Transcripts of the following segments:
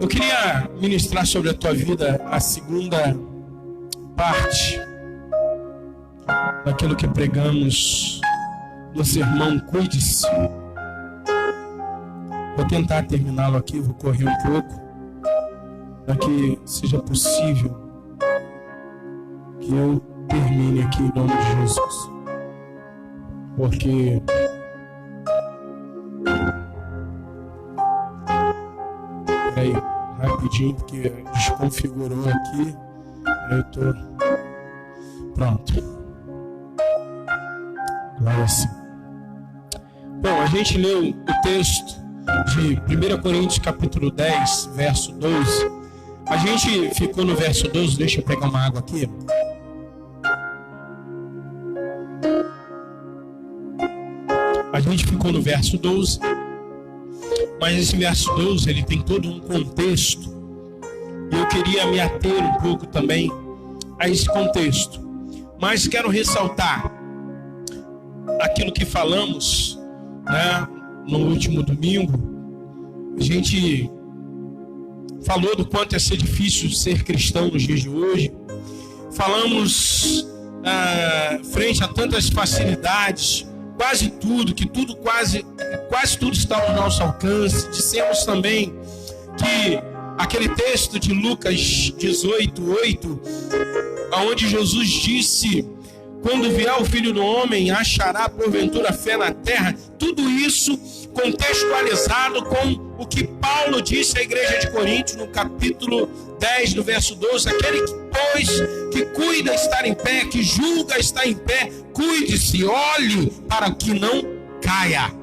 Eu queria ministrar sobre a tua vida a segunda parte daquilo que pregamos no sermão Cuide-se. Vou tentar terminá-lo aqui, vou correr um pouco, para que seja possível que eu termine aqui em nome de Jesus. Porque aí, rapidinho, porque desconfigurou aqui. Eu tô pronto. Agora sim. Bom, a gente leu o texto de 1 Coríntios capítulo 10, verso 12. A gente ficou no verso 12, deixa eu pegar uma água aqui. A gente ficou no verso 12, mas esse verso 12 ele tem todo um contexto, e eu queria me ater um pouco também a esse contexto, mas quero ressaltar aquilo que falamos, né, no último domingo. A gente falou do quanto é ser difícil ser cristão nos dias de hoje. Falamos frente a tantas facilidades, quase tudo tudo está ao nosso alcance. Dissemos também que aquele texto de Lucas 18:8, onde Jesus disse: quando vier o Filho do Homem, achará porventura fé na terra. Tudo isso contextualizado com o que Paulo disse à igreja de Corinto no capítulo 10, no verso 12: aquele que, pois, que cuida estar em pé, que julga estar em pé, cuide-se, olhe para que não caia.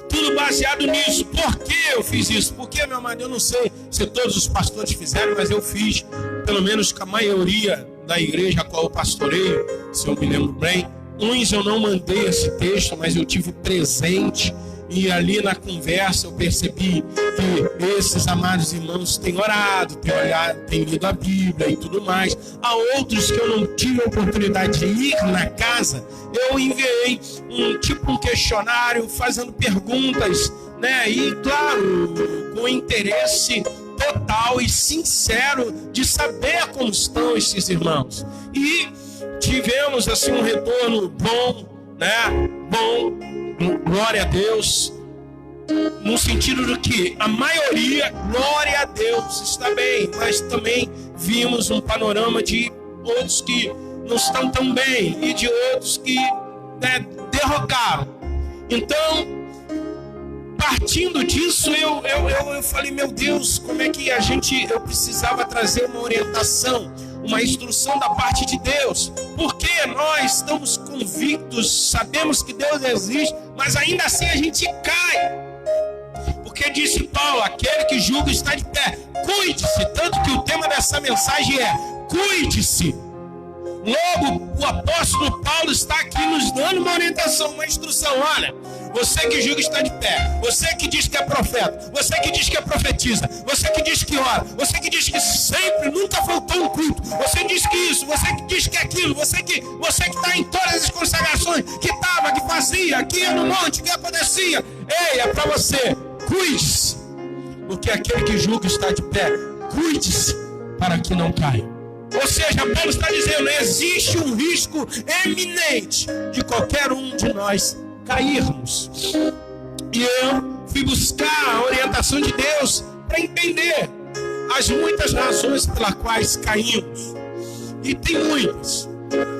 Tudo baseado nisso. Por que eu fiz isso? Porque, meu amado, eu não sei se todos os pastores fizeram, mas eu fiz, pelo menos com a maioria da igreja a qual eu pastoreio, se eu me lembro bem. Uns eu não mandei esse texto, mas eu tive presente, e ali na conversa eu percebi que esses amados irmãos têm orado, têm lido a Bíblia e tudo mais. Há outros que eu não tive a oportunidade de ir na casa. Eu enviei um questionário fazendo perguntas, né? E claro, com interesse total e sincero de saber como estão esses irmãos. E tivemos assim um retorno bom, né? Bom, glória a Deus, no sentido de que a maioria, glória a Deus, está bem, mas também vimos um panorama de outros que não estão tão bem e de outros que, né, derrocaram. Então, partindo disso, eu falei, meu Deus, como é que eu precisava trazer uma orientação, uma instrução da parte de Deus, porque nós estamos convictos, sabemos que Deus existe, mas ainda assim a gente cai. Porque disse Paulo: aquele que julga está de pé, cuide-se. Tanto que o tema dessa mensagem é cuide-se. Logo, o apóstolo Paulo está aqui nos dando uma orientação, uma instrução. Olha, você que julga está de pé, você que diz que é profeta, você que diz que é profetiza, você que diz que ora, você que diz que sempre, nunca faltou um culto, você diz que isso, você que diz que é aquilo, você que está em todas as consagrações, que estava, que fazia, que ia no monte, que acontecia. Ei, é para você, cuide-se, porque aquele que julga está de pé, cuide-se para que não caia. Ou seja, Paulo está dizendo: existe um risco eminente de qualquer um de nós cairmos. E eu fui buscar a orientação de Deus para entender as muitas razões pelas quais caímos. E tem muitas.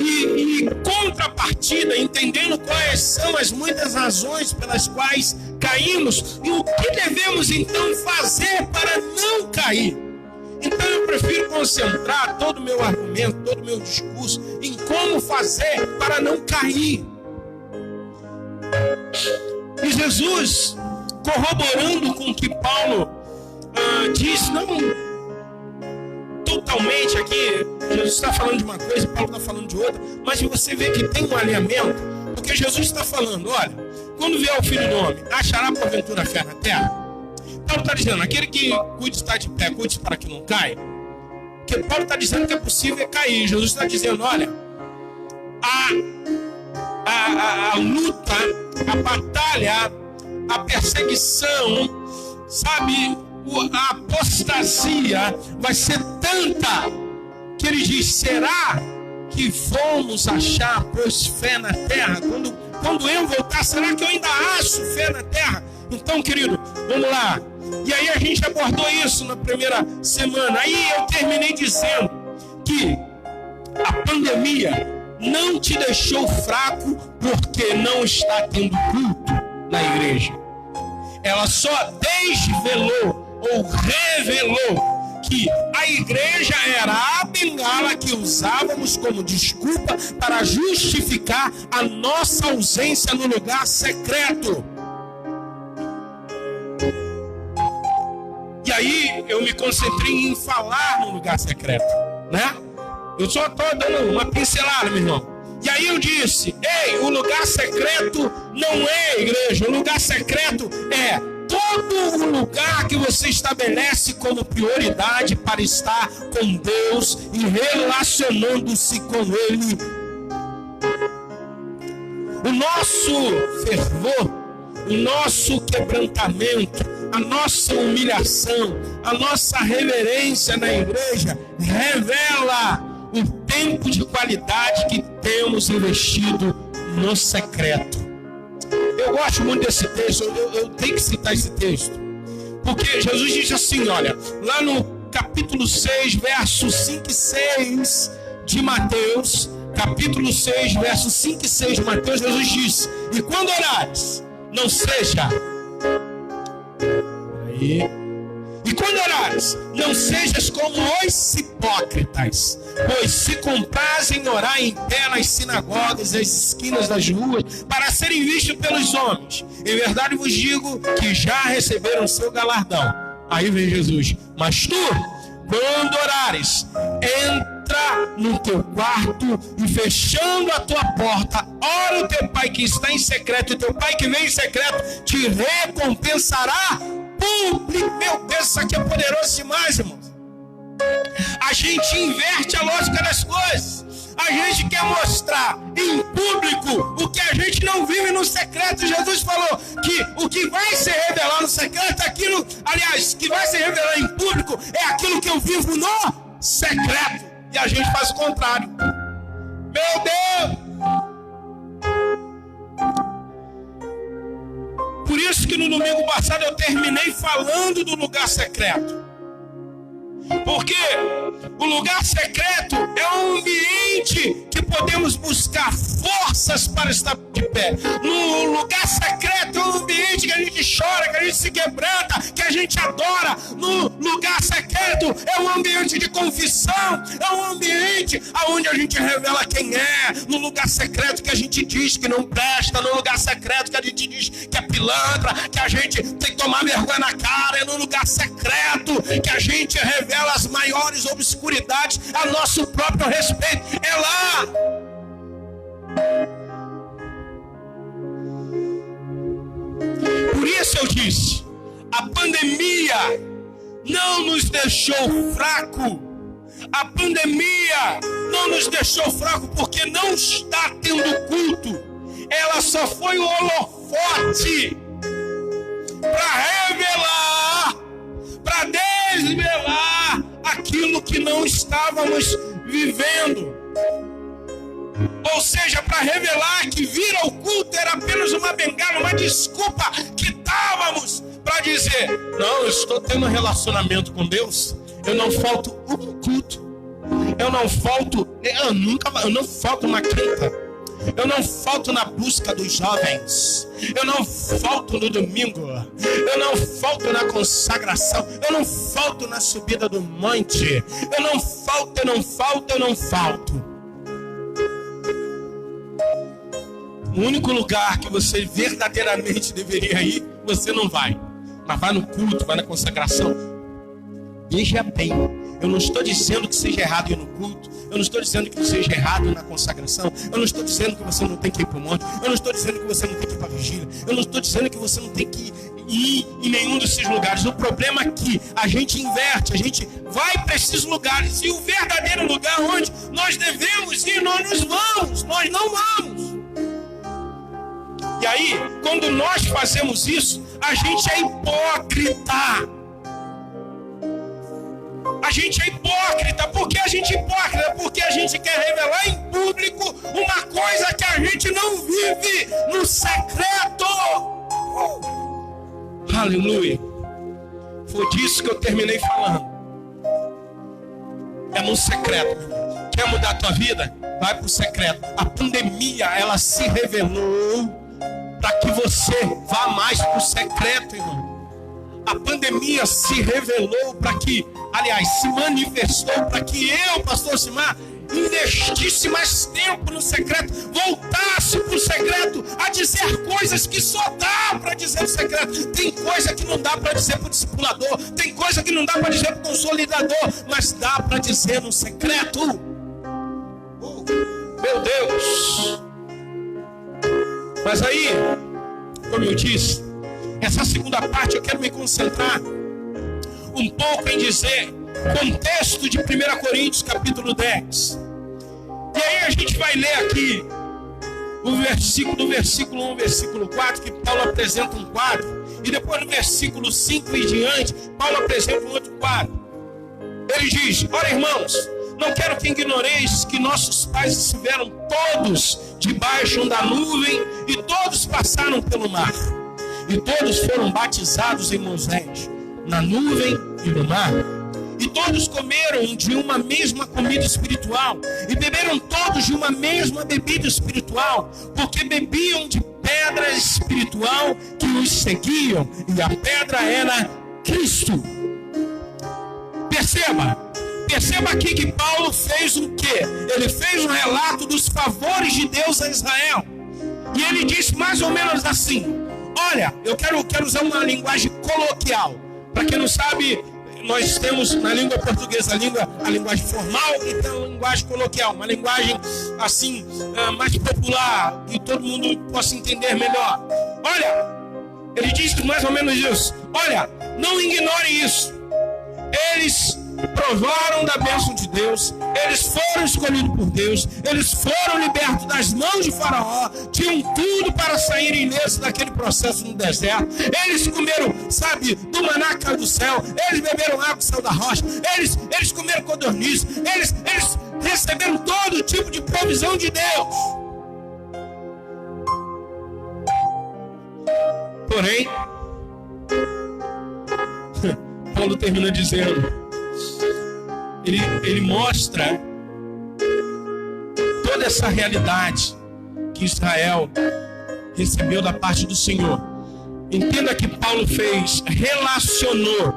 E contrapartida, entendendo quais são as muitas razões pelas quais caímos e o que devemos então fazer para não cair. Então eu prefiro concentrar todo o meu argumento, todo o meu discurso em como fazer para não cair. E Jesus, corroborando com o que Paulo diz, não totalmente aqui, Jesus está falando de uma coisa, Paulo está falando de outra, mas você vê que tem um alinhamento, porque Jesus está falando: olha, quando vier o Filho do Homem, achará porventura fé na terra? Paulo está dizendo: aquele que cuide está de pé, cuide para que não caia. Porque Paulo está dizendo que é possível cair. Jesus está dizendo: olha, a luta, a batalha, a perseguição, sabe, a apostasia vai ser tanta que ele diz: será que vamos achar, pois, fé na terra? Quando eu voltar, será que eu ainda acho fé na terra? Então, querido, vamos lá. E aí a gente abordou isso na primeira semana. Aí eu terminei dizendo que a pandemia não te deixou fraco porque não está tendo culto na igreja. Ela só desvelou ou revelou que a igreja era a bengala que usávamos como desculpa para justificar a nossa ausência no lugar secreto. E aí eu me concentrei em falar no lugar secreto, né? Eu só estou dando uma pincelada, meu irmão. E aí eu disse: ei, o lugar secreto não é igreja. O lugar secreto é todo o lugar que você estabelece como prioridade para estar com Deus e relacionando-se com Ele. O nosso fervor, o nosso quebrantamento, a nossa humilhação, a nossa reverência na igreja revela o tempo de qualidade que temos investido no secreto. Eu gosto muito desse texto, eu tenho que citar esse texto, porque Jesus diz assim, olha, lá no capítulo 6, versos 5 e 6 de Mateus, capítulo 6, versos 5 e 6 de Mateus, Jesus diz: e quando orares, não seja... E quando orares, não sejas como os hipócritas, pois se comprazem em orar em pé nas sinagogas e as esquinas das ruas, para serem vistos pelos homens. Em verdade vos digo que já receberam seu galardão. Aí vem Jesus: mas tu, quando orares, entra no teu quarto e, fechando a tua porta, ora o teu pai que está em secreto, e teu pai que vem em secreto te recompensará público. Meu Deus, isso aqui é poderoso demais, irmão. A gente inverte a lógica das coisas. A gente quer mostrar em público o que a gente não vive no secreto. Jesus falou que o que vai se revelar no secreto é aquilo, aliás, que vai se revelar em público é aquilo que eu vivo no secreto. E a gente faz o contrário. Meu Deus! Por isso que no domingo passado eu terminei falando do lugar secreto. Porque o lugar secreto é um ambiente que podemos buscar forças para estar de pé. No lugar secreto é um ambiente que a gente chora, que a gente se quebranta, que a gente adora. No lugar secreto é um ambiente de confissão, é um ambiente onde a gente revela quem é. No lugar secreto que a gente diz que não presta, no lugar secreto que a gente diz que é pilantra, que a gente tem que tomar vergonha na cara. É no lugar secreto que a gente revela as maiores obscuridades a nosso próprio respeito. É lá. Por isso eu disse, a pandemia não nos deixou fraco. A pandemia não nos deixou fraco porque não está tendo culto. Ela só foi o holofote para revelar, para desvelar aquilo que não estávamos vivendo. Ou seja, para revelar que vir ao culto era apenas uma bengala, uma desculpa que dávamos para dizer: não, eu estou tendo um relacionamento com Deus, eu não falto um culto, eu não falto na quinta, eu não falto na busca dos jovens, eu não falto no domingo, eu não falto na consagração, eu não falto na subida do monte, eu não falto. O único lugar que você verdadeiramente deveria ir, você não vai. Mas vai no culto, vai na consagração. Veja bem, eu não estou dizendo que seja errado ir no culto, eu não estou dizendo que seja errado na consagração, eu não estou dizendo que você não tem que ir para o monte, eu não estou dizendo que você não tem que ir para a vigília, eu não estou dizendo que você não tem que ir em nenhum desses lugares. O problema é que a gente inverte, a gente vai para esses lugares, e o verdadeiro lugar onde nós devemos ir, nós não vamos. E aí, quando nós fazemos isso, a gente é hipócrita. A gente é hipócrita. Por que a gente é hipócrita? Porque a gente quer revelar em público uma coisa que a gente não vive no secreto. Aleluia. Foi disso que eu terminei falando. É no secreto. Quer mudar a tua vida? Vai para o secreto. A pandemia, ela se revelou para que você vá mais para o secreto, irmão. A pandemia se revelou para que, aliás, se manifestou para que eu, pastor Simar, investisse mais tempo no secreto, voltasse para o secreto, a dizer coisas que só dá para dizer no secreto. Tem coisa que não dá para dizer para o discipulador, tem coisa que não dá para dizer para o consolidador, mas dá para dizer no secreto. Meu Deus! Mas aí, como eu disse, essa segunda parte eu quero me concentrar um pouco em dizer contexto de 1 Coríntios capítulo 10. E aí a gente vai ler aqui o versículo, do versículo 1 ao versículo 4, que Paulo apresenta um quadro. E depois no versículo 5 e diante, Paulo apresenta um outro quadro. Ele diz: ora, irmãos, não quero que ignoreis que nossos pais estiveram todos debaixo da nuvem e todos passaram pelo mar. E todos foram batizados em Moisés, na nuvem e no mar. E todos comeram de uma mesma comida espiritual, e beberam todos de uma mesma bebida espiritual, porque bebiam de pedra espiritual que os seguiam, e a pedra era Cristo. Perceba aqui que Paulo fez o quê? Ele fez um relato dos favores de Deus a Israel. E ele disse mais ou menos assim: olha, eu quero usar uma linguagem coloquial. Para quem não sabe, nós temos na língua portuguesa a linguagem formal e tem a linguagem coloquial, uma linguagem assim, mais popular, que todo mundo possa entender melhor. Olha, ele diz mais ou menos isso: olha, não ignorem isso. Eles provaram da bênção de Deus, eles foram escolhidos por Deus, eles foram libertos das mãos de Faraó, tinham tudo para saírem ilesos daquele processo no deserto. Eles comeram, sabe, do maná que caiu do céu, eles beberam água que saiu da rocha, eles comeram codorniz, eles receberam todo tipo de provisão de Deus. Porém, Paulo termina dizendo, ele mostra toda essa realidade que Israel recebeu da parte do Senhor. Entenda que Paulo relacionou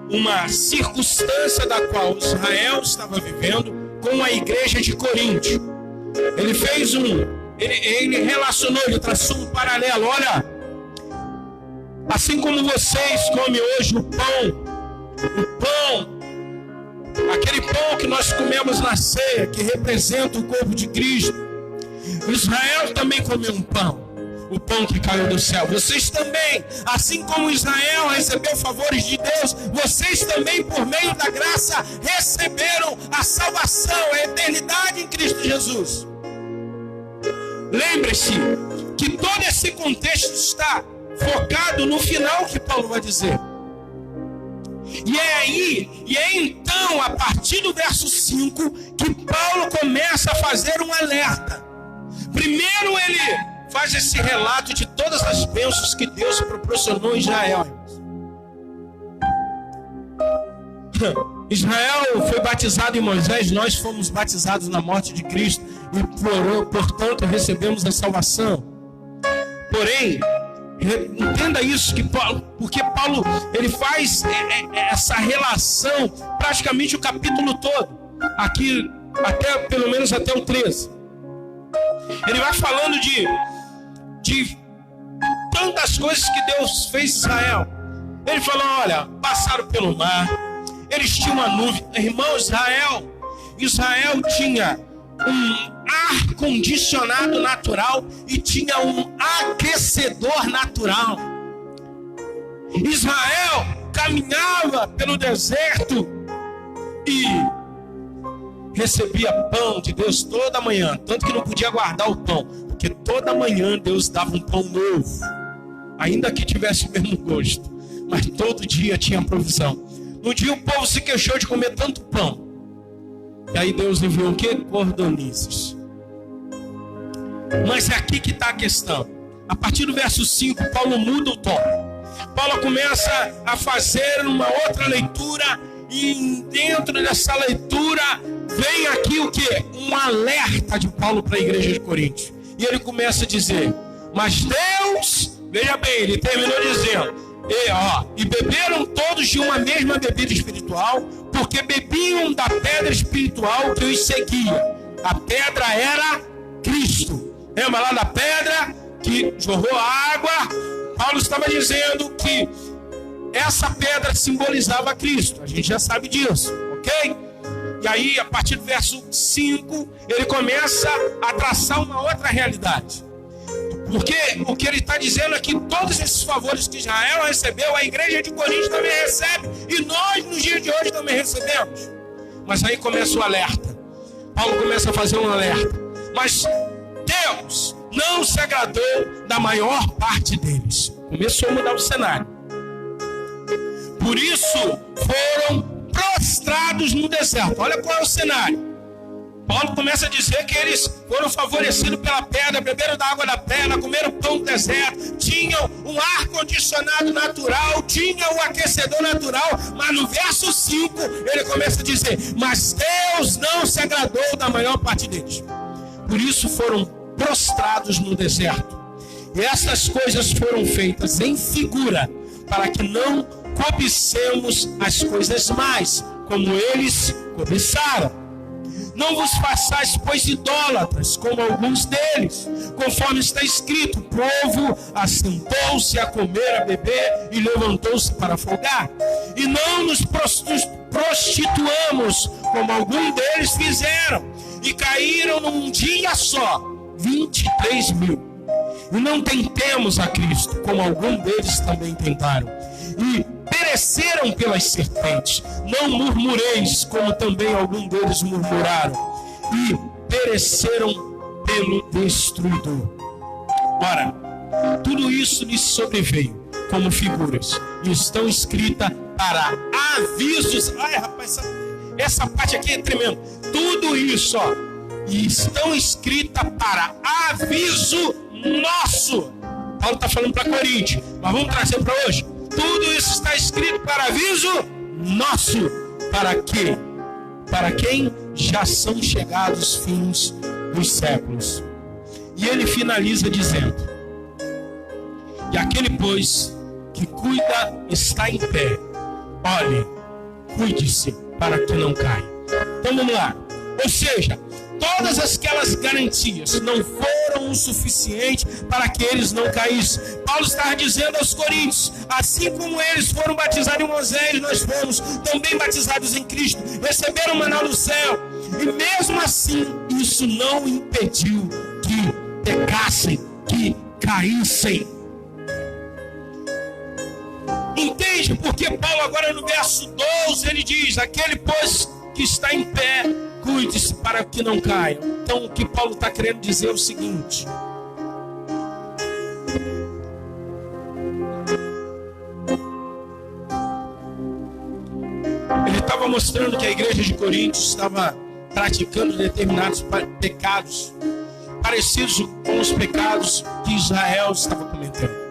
uma circunstância da qual Israel estava vivendo com a igreja de Corinto. Ele relacionou, ele traçou um paralelo. Olha, assim como vocês comem hoje o pão, aquele pão que nós comemos na ceia, que representa o corpo de Cristo, Israel também comeu um pão, o pão que caiu do céu. Vocês também, assim como Israel recebeu favores de Deus, vocês também, por meio da graça, receberam a salvação, a eternidade em Cristo Jesus. Lembre-se que todo esse contexto está focado no final que Paulo vai dizer. E é então, a partir do verso 5, que Paulo começa a fazer um alerta. Primeiro ele faz esse relato de todas as bênçãos que Deus proporcionou a Israel. Israel foi batizado em Moisés, nós fomos batizados na morte de Cristo e portanto recebemos a salvação. Porém, entenda isso, porque Paulo ele faz essa relação praticamente o capítulo todo, aqui até pelo menos até o 13. Ele vai falando de tantas coisas que Deus fez em Israel. Ele falou: olha, passaram pelo mar, eles tinham uma nuvem. Irmão, Israel tinha um ar condicionado natural e tinha um aquecedor natural. Israel caminhava pelo deserto e recebia pão de Deus toda manhã, tanto que não podia guardar o pão, porque toda manhã Deus dava um pão novo, ainda que tivesse o mesmo gosto, mas todo dia tinha provisão. No dia o povo se queixou de comer tanto pão. E aí Deus enviou o quê? Cordonizes. Mas é aqui que está a questão. A partir do verso 5, Paulo muda o tom. Paulo começa a fazer uma outra leitura. E dentro dessa leitura vem aqui o quê? Um alerta de Paulo para a igreja de Corinto. E ele começa a dizer: mas Deus, veja bem, ele terminou dizendo: e beberam todos de uma mesma bebida espiritual, porque bebiam da pedra espiritual que os seguia. A pedra era Cristo. Lembra lá da pedra que jorrou a água? Paulo estava dizendo que essa pedra simbolizava Cristo. A gente já sabe disso, ok? E aí, a partir do verso 5, ele começa a traçar uma outra realidade. Porque o que ele está dizendo é que todos esses favores que Israel recebeu, a igreja de Corinto também recebe, e nós, nos dias de hoje, também recebemos. Mas aí começa o alerta. Paulo começa a fazer um alerta. Mas Deus não se agradou da maior parte deles. Começou a mudar o cenário. Por isso, foram prostrados no deserto. Olha qual é o cenário. Paulo começa a dizer que eles foram favorecidos pela pedra, beberam da água da pedra, comeram pão do deserto, tinham um ar-condicionado natural, tinham o aquecedor natural, mas no verso 5 ele começa a dizer: mas Deus não se agradou da maior parte deles. Por isso foram prostrados no deserto. E essas coisas foram feitas em figura, para que não cobicemos as coisas mais, como eles cobiçaram. Não vos façais, pois, idólatras, como alguns deles, conforme está escrito: o povo assentou-se a comer, a beber, e levantou-se para folgar. E não nos prostituamos, como alguns deles fizeram, e caíram num dia só 23.000. E não tentemos a Cristo, como alguns deles também tentaram, e pereceram pelas serpentes. Não murmureis, como também alguns deles murmuraram, e pereceram pelo destruidor. Ora, tudo isso lhes sobreveio como figuras, e estão escritas para avisos. Ai, rapaz, essa parte aqui é tremenda. Tudo isso, e estão escritas para aviso nosso. Paulo está falando para Corinto, mas vamos trazer para hoje. Tudo isso está escrito para aviso nosso. Para quê? Para quem já são chegados os fins dos séculos. E ele finaliza dizendo: e aquele, pois, que cuida está em pé. Olhe, cuide-se para que não caia. Então vamos lá. Ou seja, todas aquelas garantias não foram o suficiente para que eles não caíssem. Paulo está dizendo aos coríntios: assim como eles foram batizados em Moisés, nós fomos também batizados em Cristo, receberam maná do céu, e mesmo assim isso não impediu que pecassem, que caíssem. Entende? Porque Paulo agora no verso 12 ele diz: aquele, pois, que está em pé, cuide-se para que não caia. Então o que Paulo está querendo dizer é o seguinte: ele estava mostrando que a igreja de Corinto estava praticando determinados pecados parecidos com os pecados que Israel estava cometendo.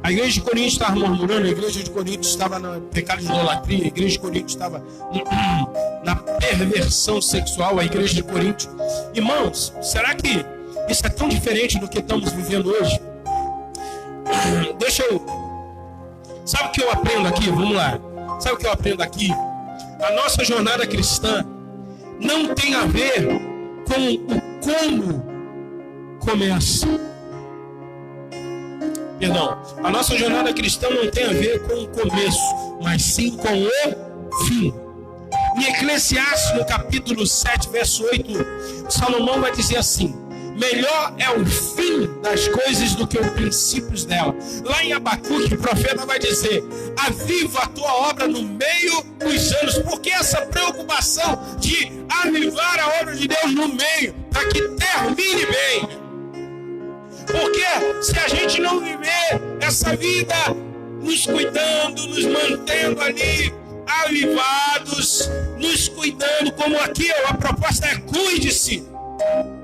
A igreja de Corinto estava murmurando, a igreja de Corinto estava no pecado de idolatria, a igreja de Corinto estava na perversão sexual, a igreja de Corinto. Irmãos, será que isso é tão diferente do que estamos vivendo hoje? Sabe o que eu aprendo aqui? Vamos lá. Sabe o que eu aprendo aqui? A nossa jornada cristã não tem a ver com o como começa. Perdão, a nossa jornada cristã não tem a ver com o começo, mas sim com o fim. Em Eclesiastes, no capítulo 7, verso 8, Salomão vai dizer assim: melhor é o fim das coisas do que os princípios dela. Lá em Abacuque, o profeta vai dizer: aviva a tua obra no meio dos anos. Por que essa preocupação de avivar a obra de Deus no meio? Para que termine bem. Porque se a gente não viver essa vida nos cuidando, nos mantendo ali avivados, nos cuidando, como aqui a proposta é: cuide-se,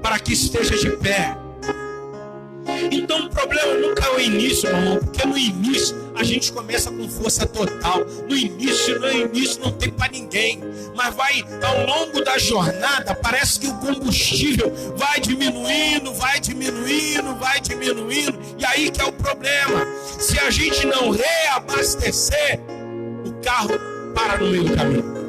para que esteja de pé. Então o problema nunca é o início, meu irmão, porque no início a gente começa com força total. No início não tem para ninguém, mas vai ao longo da jornada, parece que o combustível vai diminuindo, e aí que é o problema. Se a gente não reabastecer, o carro para no meio do caminho.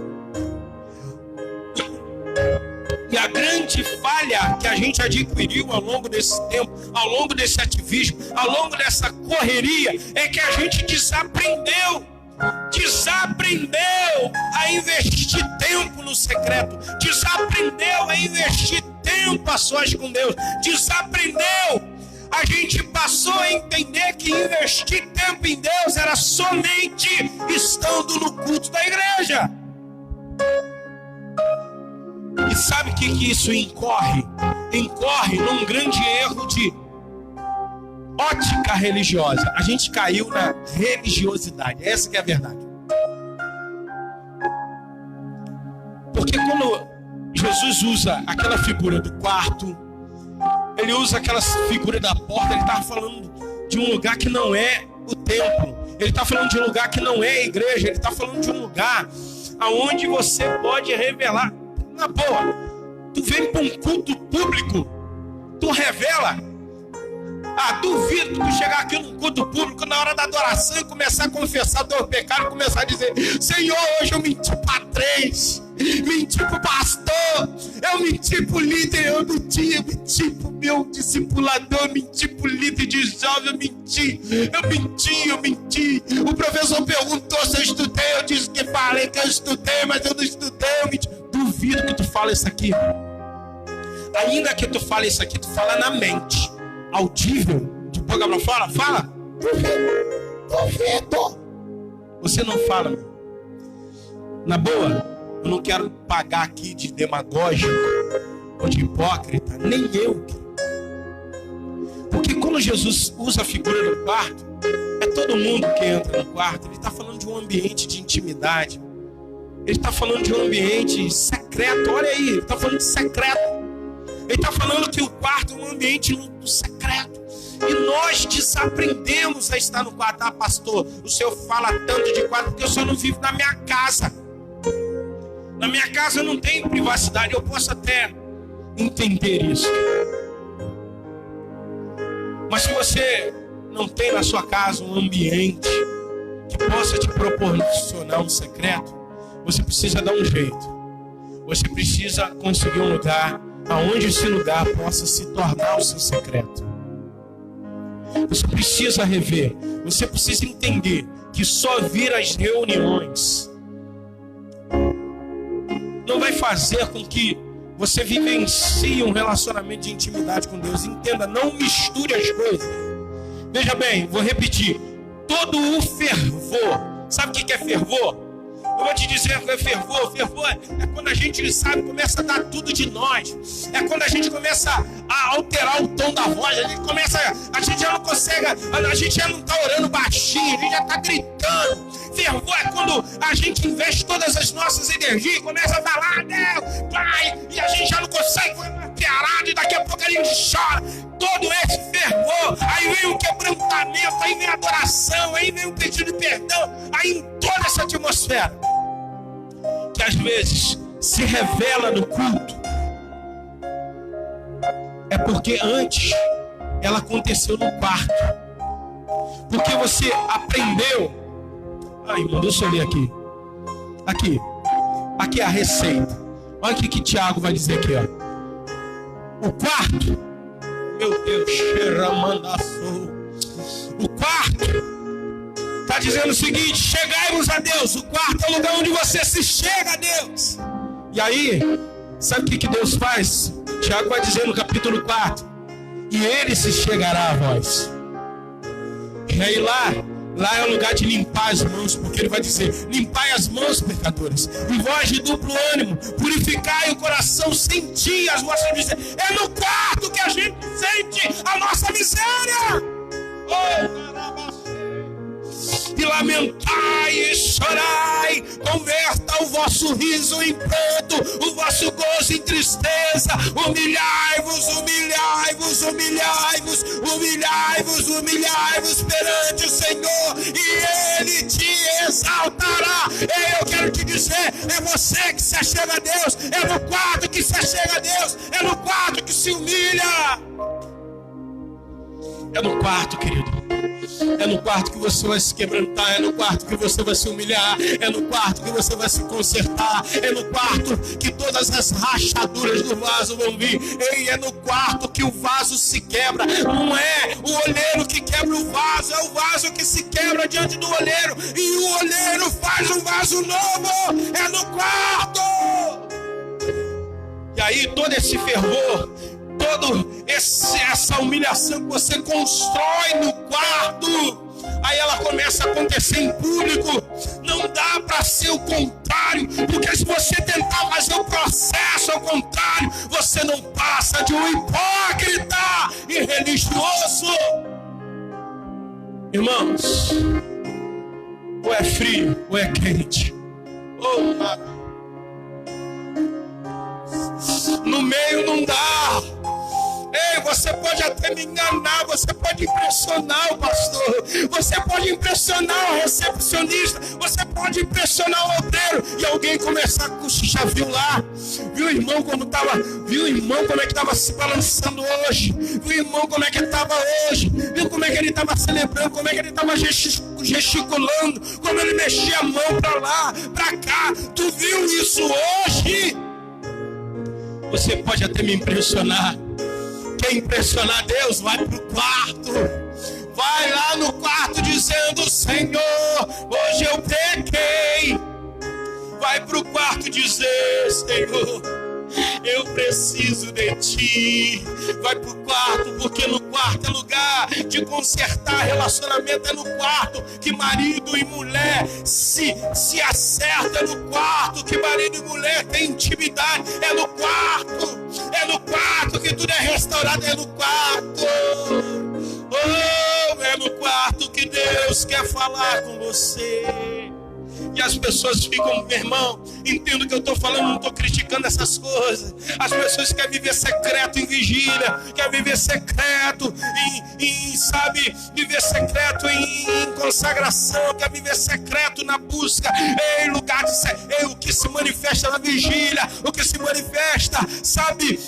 E a grande falha que a gente adquiriu ao longo desse tempo, ao longo desse ativismo, ao longo dessa correria, é que a gente desaprendeu a investir tempo no secreto, desaprendeu a investir tempo a sós com Deus, desaprendeu. A gente passou a entender que investir tempo em Deus era somente estando no culto da igreja. E sabe o que isso incorre? Incorre num grande erro de ótica religiosa. A gente caiu na religiosidade. Essa que é a verdade. Porque quando Jesus usa aquela figura do quarto, ele usa aquela figura da porta, ele está falando de um lugar que não é o templo. Ele está falando de um lugar que não é a igreja. Ele está falando de um lugar onde você pode revelar. Na boa, tu vem para um culto público, tu revela. Duvido tu chegar aqui num culto público na hora da adoração e começar a confessar teu pecado, começar a dizer: Senhor, hoje eu menti para 3, menti para o pastor, eu menti para o líder, eu menti para o meu discipulador, eu menti para o líder de jovem, eu menti. O professor perguntou se eu estudei, eu disse que falei que eu estudei, mas eu não estudei, eu menti. Duvido que tu fale isso aqui. Ainda que tu fale isso aqui, tu fala na mente, audível, de boca pra fora, fala. Duvido. Você não fala, meu. Na boa, eu não quero pagar aqui de demagógico ou de hipócrita, nem eu. Porque quando Jesus usa a figura do quarto, é todo mundo que entra no quarto. Ele está falando de um ambiente de intimidade. Ele está falando de um ambiente secreto. Olha aí, ele está falando de secreto. Ele está falando que o quarto é um ambiente secreto. E nós desaprendemos a estar no quarto. Pastor, o senhor fala tanto de quarto porque eu só não vivo na minha casa. Na minha casa não tem privacidade. Eu posso até entender isso. Mas se você não tem na sua casa um ambiente que possa te proporcionar um secreto, você precisa dar um jeito. Você precisa conseguir um lugar aonde esse lugar possa se tornar o seu secreto. Você precisa rever. Você precisa entender que só vir às reuniões não vai fazer com que você vivencie um relacionamento de intimidade com Deus. Entenda, não misture as coisas. Veja bem, vou repetir. Todo o fervor. Sabe o que é fervor? Eu vou te dizer que é fervor. Fervor é quando a gente, sabe, começa a dar tudo de nós. É quando a gente começa a alterar o tom da voz. A gente já não consegue, a gente já não está orando baixinho, a gente já está gritando. Fervor é quando a gente investe todas as nossas energias e começa a falar: Deus, Pai, e a gente já não consegue fazer uma piarada e daqui a pouco a gente chora. Todo esse fervor, aí vem o quebrantamento, aí vem a adoração, aí vem o pedido de perdão, aí em toda essa atmosfera que às vezes se revela no culto, é porque antes ela aconteceu no quarto, porque você aprendeu. Irmão, deixa eu ler aqui é a receita. Olha o que Tiago vai dizer aqui, ó. O quarto, meu Deus, o quarto está dizendo o seguinte: chegai-vos a Deus. O quarto é o lugar onde você se chega a Deus. E aí, sabe o que Deus faz? Tiago vai dizer no capítulo 4: e ele se chegará a vós. E aí lá é o lugar de limpar as mãos, porque ele vai dizer: limpai as mãos, pecadores, e vós de duplo ânimo, purificai o coração, senti as vossas misérias. É no quarto que a gente sente a nossa miséria. E lamentai e chorai, vosso riso em pranto, o vosso gozo em tristeza. Humilhai-vos, humilhai-vos, humilhai-vos, humilhai-vos, humilhai-vos perante o Senhor, e Ele te exaltará. Eu quero te dizer, é você que se achega a Deus, é no quarto que se achega a Deus, é no quarto que se humilha. É no quarto, querido. É no quarto que você vai se quebrantar, é no quarto que você vai se humilhar, é no quarto que você vai se consertar, é no quarto que todas as rachaduras do vaso vão vir. Ei, é no quarto que o vaso se quebra. Não é o olheiro que quebra o vaso, é o vaso que se quebra diante do olheiro, e o olheiro faz um vaso novo. É no quarto. E aí todo esse fervor, toda essa humilhação que você constrói no quarto, aí ela começa a acontecer em público. Não dá para ser o contrário, porque se você tentar fazer o processo ao contrário, você não passa de um hipócrita e religioso. Irmãos, ou é frio ou é quente. No meio não dá. Ei, você pode até me enganar, você pode impressionar o pastor, você pode impressionar o recepcionista, você pode impressionar o obreiro, e alguém começar a cochichar. Viu lá? Viu o irmão como estava? Viu o irmão como é que estava se balançando hoje? Viu o irmão como é que estava hoje? Viu como é que ele estava celebrando? Como é que ele estava gesticulando? Como ele mexia a mão para lá, para cá? Tu viu isso hoje? Você pode até me impressionar. Quer impressionar Deus? Vai para o quarto. Vai lá no quarto dizendo: Senhor, hoje eu pequei. Vai para o quarto dizer: Senhor, eu preciso de Ti. Vai para o quarto, porque no quarto é lugar de consertar relacionamento. É no quarto que marido e mulher se acertam. É no quarto que marido e mulher têm intimidade. É no quarto que tudo é restaurado. É no quarto. Oh, é no quarto que Deus quer falar com você. E as pessoas ficam: meu irmão, entendo o que eu estou falando, não estou criticando essas coisas. As pessoas querem viver secreto em vigília, querem viver secreto sabe, viver secreto em consagração, quer viver secreto na busca. Ei, lugar de ei, o que se manifesta na vigília, o que se manifesta, sabe,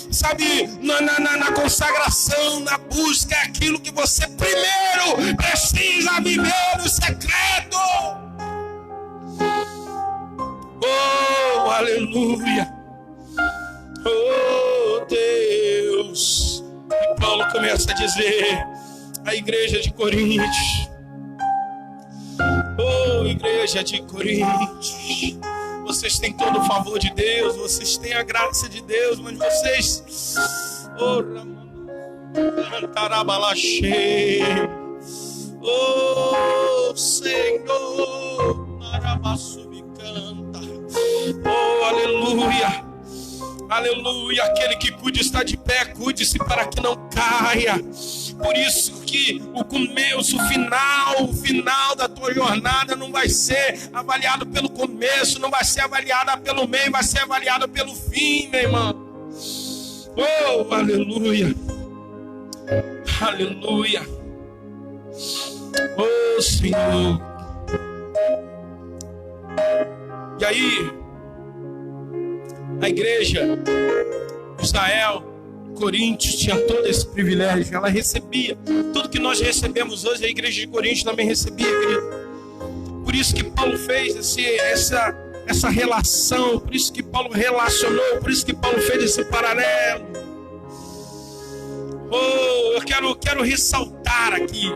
na consagração, na busca, é aquilo que você primeiro precisa viver no secreto. Oh, aleluia. Oh, Deus. E Paulo começa a dizer à igreja de Coríntios: oh, igreja de Coríntios, vocês têm todo o favor de Deus, vocês têm a graça de Deus, mas vocês, oh, Senhor, oh, aleluia, aleluia. Aquele que cuide está de pé, cuide-se para que não caia. Por isso que o começo, o final da tua jornada não vai ser avaliado pelo começo, não vai ser avaliado pelo meio, vai ser avaliado pelo fim, meu irmão. Oh, aleluia, aleluia. Oh, Senhor. E aí, a igreja de Israel, Coríntios, tinha todo esse privilégio. Ela recebia tudo que nós recebemos hoje. A igreja de Coríntios também recebia, querido. Por isso que Paulo fez essa relação, por isso que Paulo relacionou, por isso que Paulo fez esse paralelo. Oh, eu quero ressaltar aqui.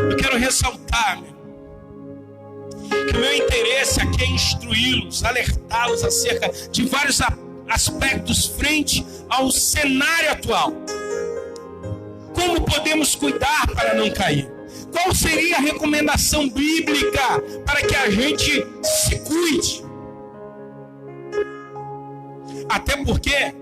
Eu quero ressaltar, que o meu interesse aqui é instruí-los, alertá-los acerca de vários aspectos frente ao cenário atual. Como podemos cuidar para não cair? Qual seria a recomendação bíblica para que a gente se cuide? Até porque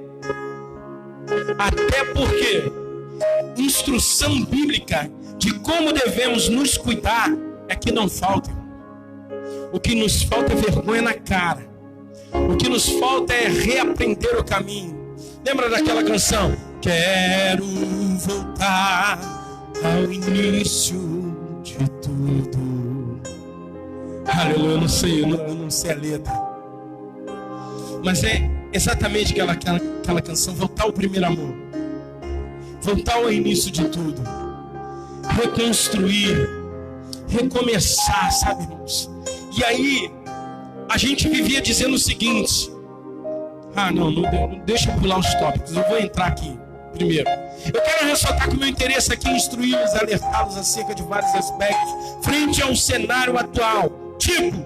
instrução bíblica de como devemos nos cuidar é que não falta. O que nos falta é vergonha na cara. O que nos falta é reaprender o caminho. Lembra daquela canção? Quero voltar ao início de tudo. Aleluia, eu não sei a letra. Mas é exatamente aquela canção, voltar ao primeiro amor. Voltar ao início de tudo. Reconstruir, recomeçar, sabe, irmãos? E aí, a gente vivia dizendo o seguinte: não deixa eu pular os tópicos, eu vou entrar aqui primeiro. Eu quero ressaltar que o meu interesse aqui é instruí-los, alertá-los acerca de vários aspectos frente ao cenário atual. Tipo,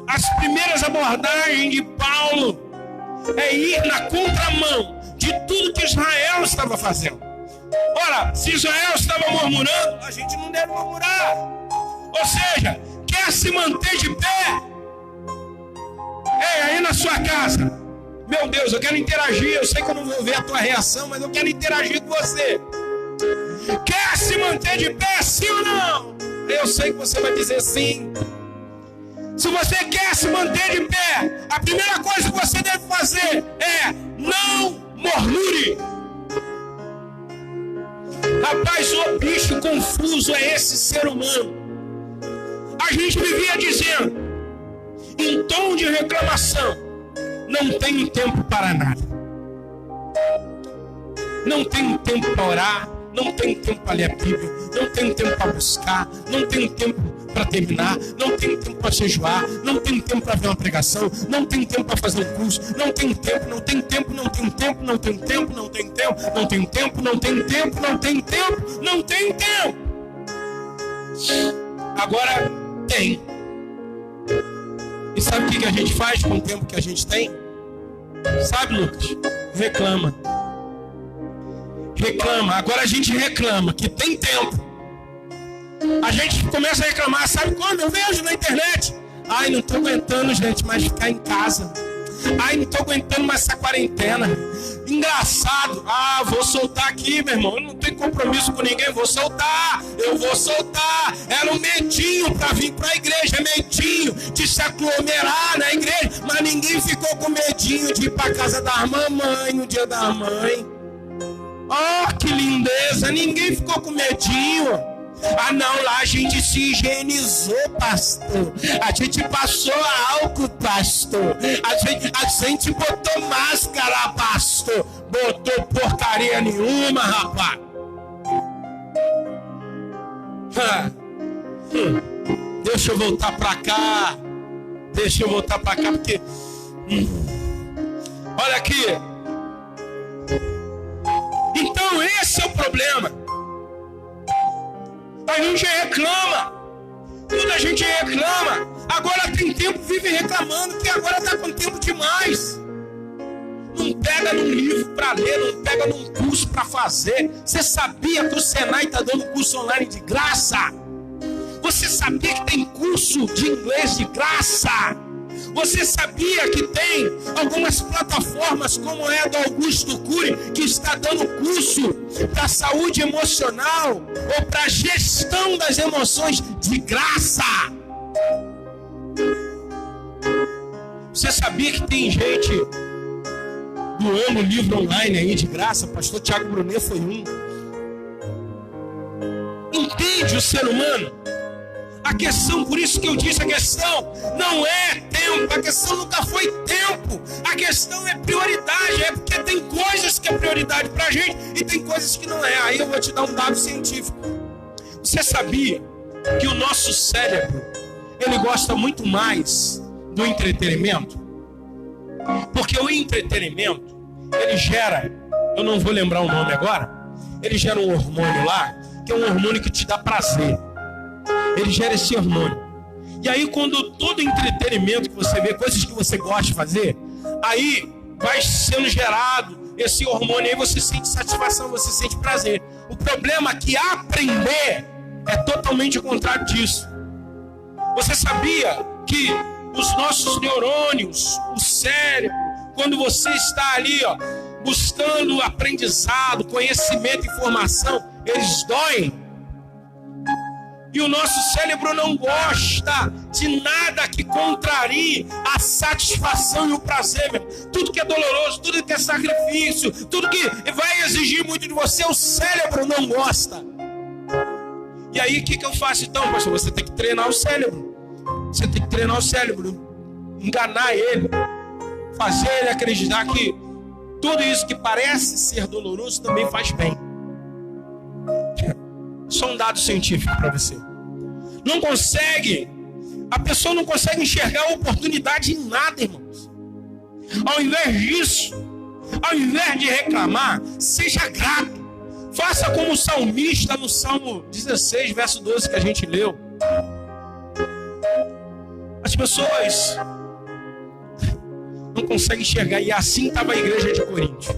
as primeiras abordagens de Paulo é ir na contramão de tudo que Israel estava fazendo. Ora, se Israel estava murmurando, a gente não deve murmurar. Ou seja, quer se manter de pé? Aí na sua casa, meu Deus, eu quero interagir. Eu sei que eu não vou ver a tua reação, mas eu quero interagir com você. Quer se manter de pé, sim ou não? Eu sei que você vai dizer sim. Se você quer se manter de pé, a primeira coisa que você deve fazer é não murmure. Rapaz, o bicho confuso é esse ser humano. A gente vivia dizendo, em tom de reclamação: não tenho tempo para nada. Não tenho tempo para orar. Não tenho tempo para ler a Bíblia. Não tenho tempo para buscar. Não tenho tempo para terminar. Não tenho tempo para jejuar. Não tenho tempo para ver uma pregação. Não tenho tempo para fazer um curso. Não tenho tempo, não tenho tempo, não tenho tempo, não tenho tempo, não tenho tempo, não tenho tempo, não tenho tempo, não tenho tempo, não tenho tempo. Agora tem. E sabe o que a gente faz com o tempo que a gente tem? Sabe, Lucas? Reclama. Agora a gente reclama que tem tempo. A gente começa a reclamar, sabe quando? Eu vejo na internet: ai, não tô aguentando, gente, mais ficar em casa. Ai, não tô aguentando mais essa quarentena. Engraçado. Vou soltar aqui, meu irmão. Eu não tenho compromisso com ninguém, vou soltar. Eu vou soltar. Era um medinho para vir para a igreja, medinho de se aglomerar na igreja, mas ninguém ficou com medinho de ir para casa da mamãe no dia da mãe. Que lindeza, ninguém ficou com medinho. Não, lá a gente se higienizou, pastor. A gente passou álcool, pastor. A gente botou máscara, pastor. Botou porcaria nenhuma, rapaz. Deixa eu voltar pra cá. Porque olha aqui. Então esse é o problema. A gente reclama. Tudo a gente reclama. Agora tem tempo, vive reclamando que agora está com tempo demais. Não pega num livro para ler, não pega num curso para fazer. Você sabia que o Senai está dando curso online de graça? Você sabia que tem curso de inglês de graça? Você sabia que tem algumas plataformas, como é do Augusto Cury, que está dando curso para saúde emocional ou para gestão das emoções de graça? Você sabia que tem gente doando livro online aí de graça? Pastor Tiago Brunet foi um. Entende o ser humano? A questão, por isso que eu disse, a questão não é tempo, a questão nunca foi tempo, a questão é prioridade, é porque tem coisas que é prioridade pra gente e tem coisas que não é. Aí eu vou te dar um dado científico. Você sabia que o nosso cérebro, ele gosta muito mais do entretenimento? Porque o entretenimento, ele gera, eu não vou lembrar o nome agora, ele gera um hormônio lá, que é um hormônio que te dá prazer. Ele gera esse hormônio. E aí quando todo entretenimento que você vê, coisas que você gosta de fazer, aí vai sendo gerado esse hormônio, aí você sente satisfação, você sente prazer. O problema é que aprender é totalmente o contrário disso. Você sabia que os nossos neurônios, o cérebro, quando você está ali, buscando aprendizado, conhecimento, informação, eles doem. E o nosso cérebro não gosta de nada que contrarie a satisfação e o prazer, meu. Tudo que é doloroso, tudo que é sacrifício, tudo que vai exigir muito de você, o cérebro não gosta. E aí, o que eu faço então, pastor? Você tem que treinar o cérebro. Você tem que treinar o cérebro, enganar ele, fazer ele acreditar que tudo isso que parece ser doloroso também faz bem. Só um dado científico para você. Não consegue, a pessoa não consegue enxergar a oportunidade em nada, irmãos. Ao invés disso, ao invés de reclamar, seja grato. Faça como o salmista no Salmo 16, verso 12 que a gente leu. As pessoas não conseguem enxergar, e assim estava a igreja de Corinto.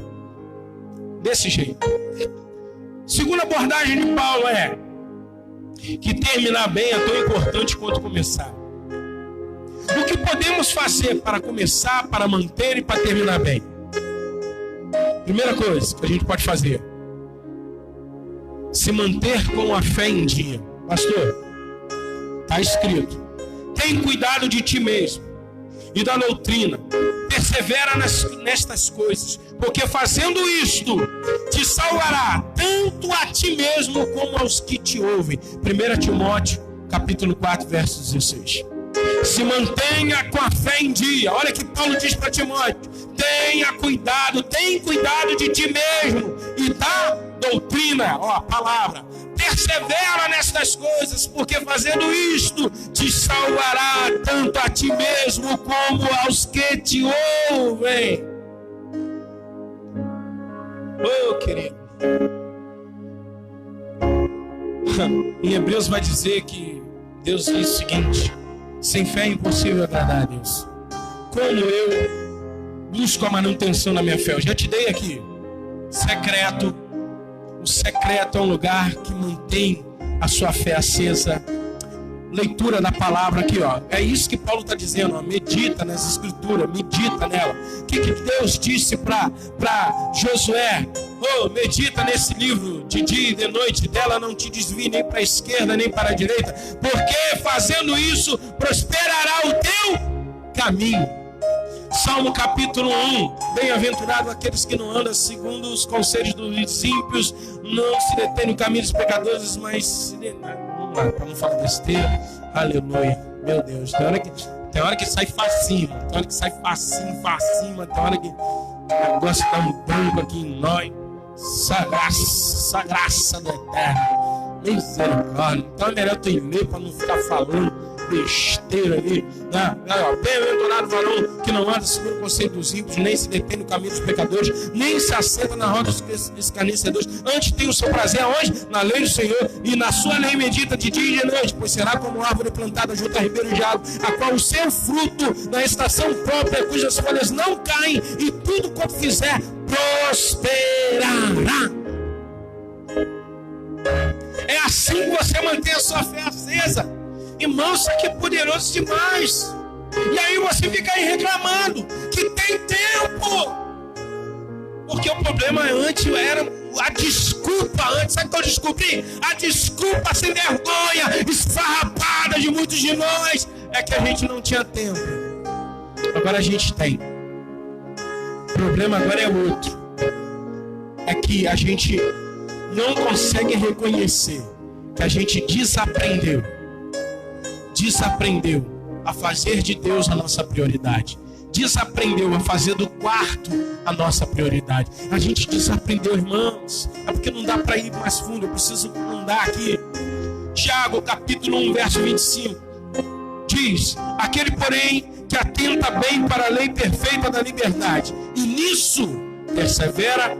Desse jeito. Segunda abordagem de Paulo é que terminar bem é tão importante quanto começar. O que podemos fazer para começar, para manter e para terminar bem? Primeira coisa que a gente pode fazer: se manter com a fé em dia. Pastor, está escrito: tem cuidado de ti mesmo e da doutrina, persevera nestas coisas, porque fazendo isto te salvará tanto a ti mesmo como aos que te ouvem. 1 Timóteo capítulo 4, verso 16. Se mantenha com a fé em dia. Olha que Paulo diz para Timóteo: tenha cuidado, tem cuidado de ti mesmo e da doutrina, ó, a palavra. Persevera nestas coisas, porque fazendo isto te salvará tanto a ti mesmo como aos que te ouvem. Oh, querido. Em Hebreus vai dizer que Deus diz o seguinte: sem fé é impossível agradar a Deus. Como eu busco a manutenção da minha fé? Eu já te dei aqui. Secreto. O secreto é um lugar que mantém a sua fé acesa. Leitura da palavra aqui, ó. É isso que Paulo está dizendo, ó. Medita nas escrituras, medita nela. O que Deus disse para Josué? Oh, medita nesse livro de dia e de noite, dela não te desvie nem para a esquerda nem para a direita, porque fazendo isso prosperará o teu caminho. Salmo capítulo 1: bem-aventurado aqueles que não andam segundo os conselhos dos ímpios, não se detêm no caminho dos pecadores, mas se vamos lá, para não falar besteira. Aleluia, meu Deus, tem hora que sai facinho, tem hora que sai facinho, tem hora que o negócio dá um branco aqui em nós. Essa graça do Eterno, misericórdia. Então é melhor tu ler para não ficar falando besteira ali, né? Bem-aventurado o varão que não anda segundo o conselho dos ímpios, nem se detém no caminho dos pecadores, nem se assenta na roda dos escarnecedores. Antes tem o seu prazer aonde? Na lei do Senhor, e na sua lei medita de dia e de noite, pois será como árvore plantada junto a ribeiro de água, a qual o seu fruto na estação própria, cujas folhas não caem, e tudo quanto fizer prosperará. É assim que você mantém a sua fé acesa. Irmão, isso aqui é poderoso demais. E aí você fica aí reclamando que tem tempo. Porque o problema antes era a desculpa. Antes, sabe o que eu descobri? A desculpa sem vergonha, esfarrapada de muitos de nós, é que a gente não tinha tempo. Agora a gente tem. O problema agora é outro. É que a gente não consegue reconhecer que a gente desaprendeu a fazer de Deus a nossa prioridade. Desaprendeu a fazer do quarto a nossa prioridade. A gente desaprendeu, irmãos. É porque não dá para ir mais fundo. Eu preciso andar aqui. Tiago, capítulo 1, verso 25. Diz: aquele, porém, que atenta bem para a lei perfeita da liberdade, e nisso persevera,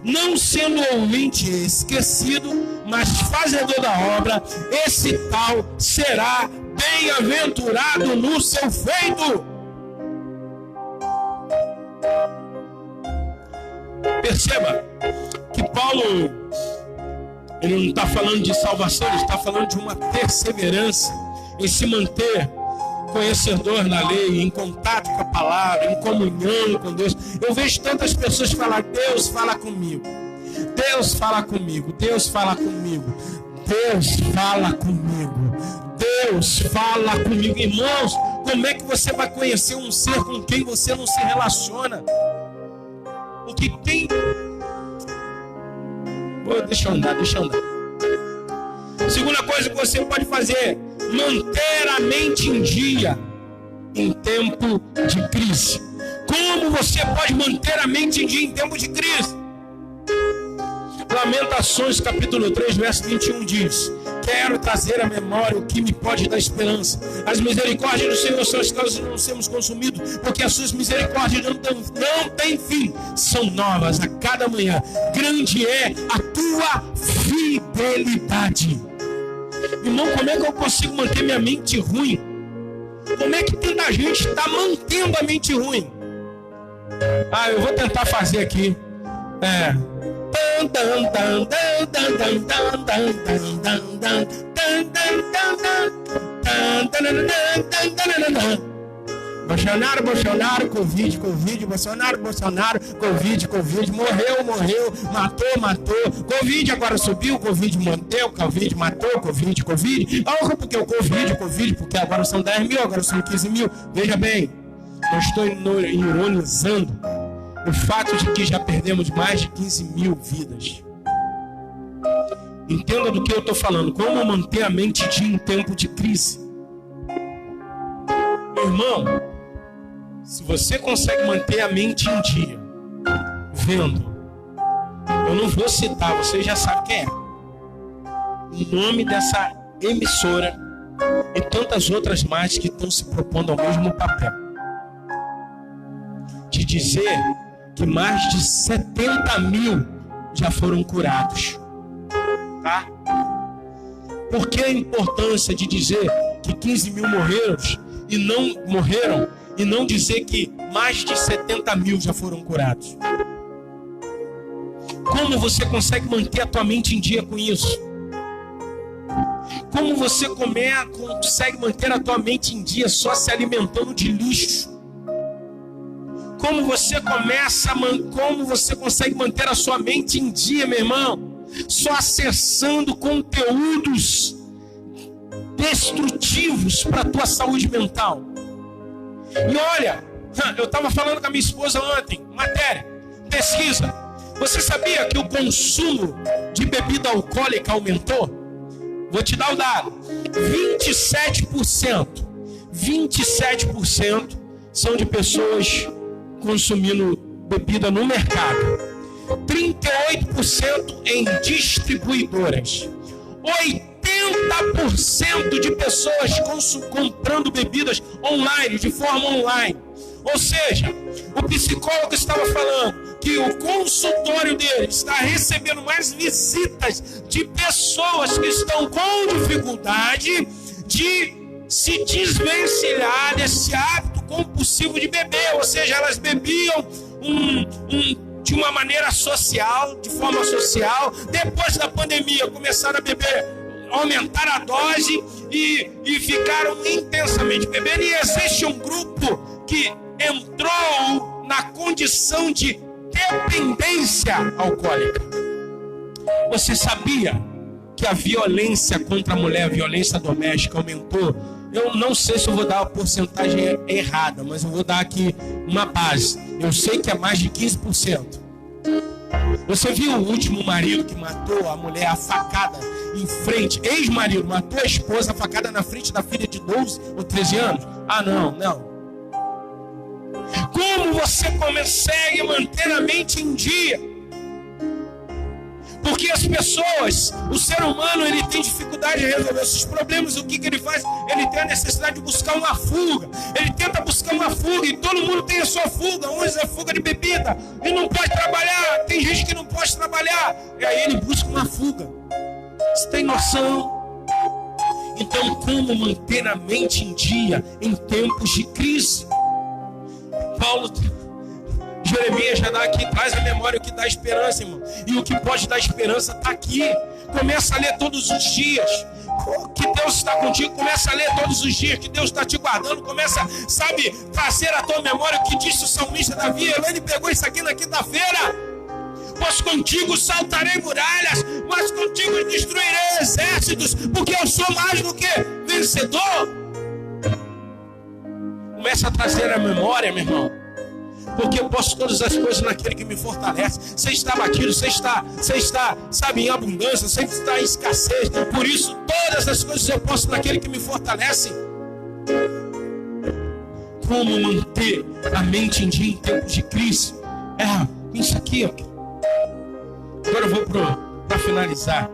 não sendo ouvinte esquecido, mas fazedor da obra, esse tal será bem-aventurado no seu feito. Perceba que Paulo, ele não está falando de salvação, ele está falando de uma perseverança em se manter conhecedor da lei, em contato com a palavra, em comunhão com Deus, eu vejo tantas pessoas falar: Deus fala comigo, Deus fala comigo, Deus fala comigo, Deus fala comigo, Deus fala comigo. Irmãos, como é que você vai conhecer um ser com quem você não se relaciona? O que tem... Deixa eu andar. Segunda coisa que você pode fazer: manter a mente em dia em tempo de crise. Como você pode manter a mente em dia em tempo de crise? Lamentações capítulo 3, verso 21 diz: quero trazer à memória o que me pode dar esperança. As misericórdias do Senhor são as causas de não sermos consumidos, porque as suas misericórdias não têm fim, são novas a cada manhã. Grande é a tua fidelidade. Irmão, como é que eu consigo manter minha mente ruim? Como é que tanta gente está mantendo a mente ruim? Eu vou tentar fazer aqui. Bolsonaro, Covid, Bolsonaro, Covid, morreu, matou, Covid agora subiu, Covid manteu, Covid matou, Covid, porque o Covid, porque agora são 10 mil, agora são 15 mil, veja bem, não estou ironizando o fato de que já perdemos mais de 15 mil vidas. Entenda do que eu estou falando. Como manter a mente em tempo de crise? Meu irmão, se você consegue manter a mente em dia, vendo, eu não vou citar, você já sabe quem é, o nome dessa emissora e tantas outras mais que estão se propondo ao mesmo papel, de dizer que mais de 70 mil já foram curados. Tá? Por que a importância de dizer que 15 mil morreram e não dizer que mais de 70 mil já foram curados? Como você consegue manter a tua mente em dia com isso? Como você consegue manter a tua mente em dia só se alimentando de lixo? Como você consegue manter a sua mente em dia, meu irmão? Só acessando conteúdos destrutivos para a tua saúde mental. E olha, eu estava falando com a minha esposa ontem, matéria, pesquisa. Você sabia que o consumo de bebida alcoólica aumentou? Vou te dar o dado: 27% são de pessoas consumindo bebida no mercado, 38% em distribuidoras, 80% de pessoas comprando bebidas online, de forma online. Ou seja, o psicólogo estava falando que o consultório dele está recebendo mais visitas de pessoas que estão com dificuldade de se desvencilhar desse hábito compulsivo de beber. Ou seja, elas bebiam de uma maneira social, de forma social. Depois da pandemia começaram a beber, aumentaram a dose e ficaram intensamente bebendo. E existe um grupo que entrou na condição de dependência alcoólica. Você sabia que a violência contra a mulher, a violência doméstica aumentou? Eu não sei se eu vou dar a porcentagem errada, mas eu vou dar aqui uma base. Eu sei que é mais de 15%. Você viu o último marido que matou a mulher a facada em frente? Ex-marido matou a esposa a facada na frente da filha de 12 ou 13 anos? Não. Como você consegue manter a mente em dia? Porque as pessoas, o ser humano, ele tem dificuldade de resolver esses problemas. O que ele faz? Ele tem a necessidade de buscar uma fuga. Ele tenta buscar uma fuga e todo mundo tem a sua fuga. Uns é fuga de bebida e não pode trabalhar. Tem gente que não pode trabalhar. E aí ele busca uma fuga. Você tem noção? Então, como manter a mente em dia em tempos de crise? Jeremias já dá aqui, traz a memória o que dá esperança, irmão. E o que pode dar esperança está aqui. Começa a ler todos os dias. que Deus está contigo, começa a ler todos os dias, que Deus está te guardando, começa, sabe, trazer à tua memória o que disse o salmista Davi. Ele pegou isso aqui na quinta-feira. Pois contigo saltarei muralhas, mas contigo destruirei exércitos, porque eu sou mais do que vencedor. Começa a trazer a memória, meu irmão, porque eu posso todas as coisas naquele que me fortalece. Você está batido, você está, sabe, em abundância, você está em escassez. Por isso, todas as coisas eu posso naquele que me fortalece. Como manter a mente em dia em tempos de crise? Isso aqui, ó. Agora eu vou para finalizar.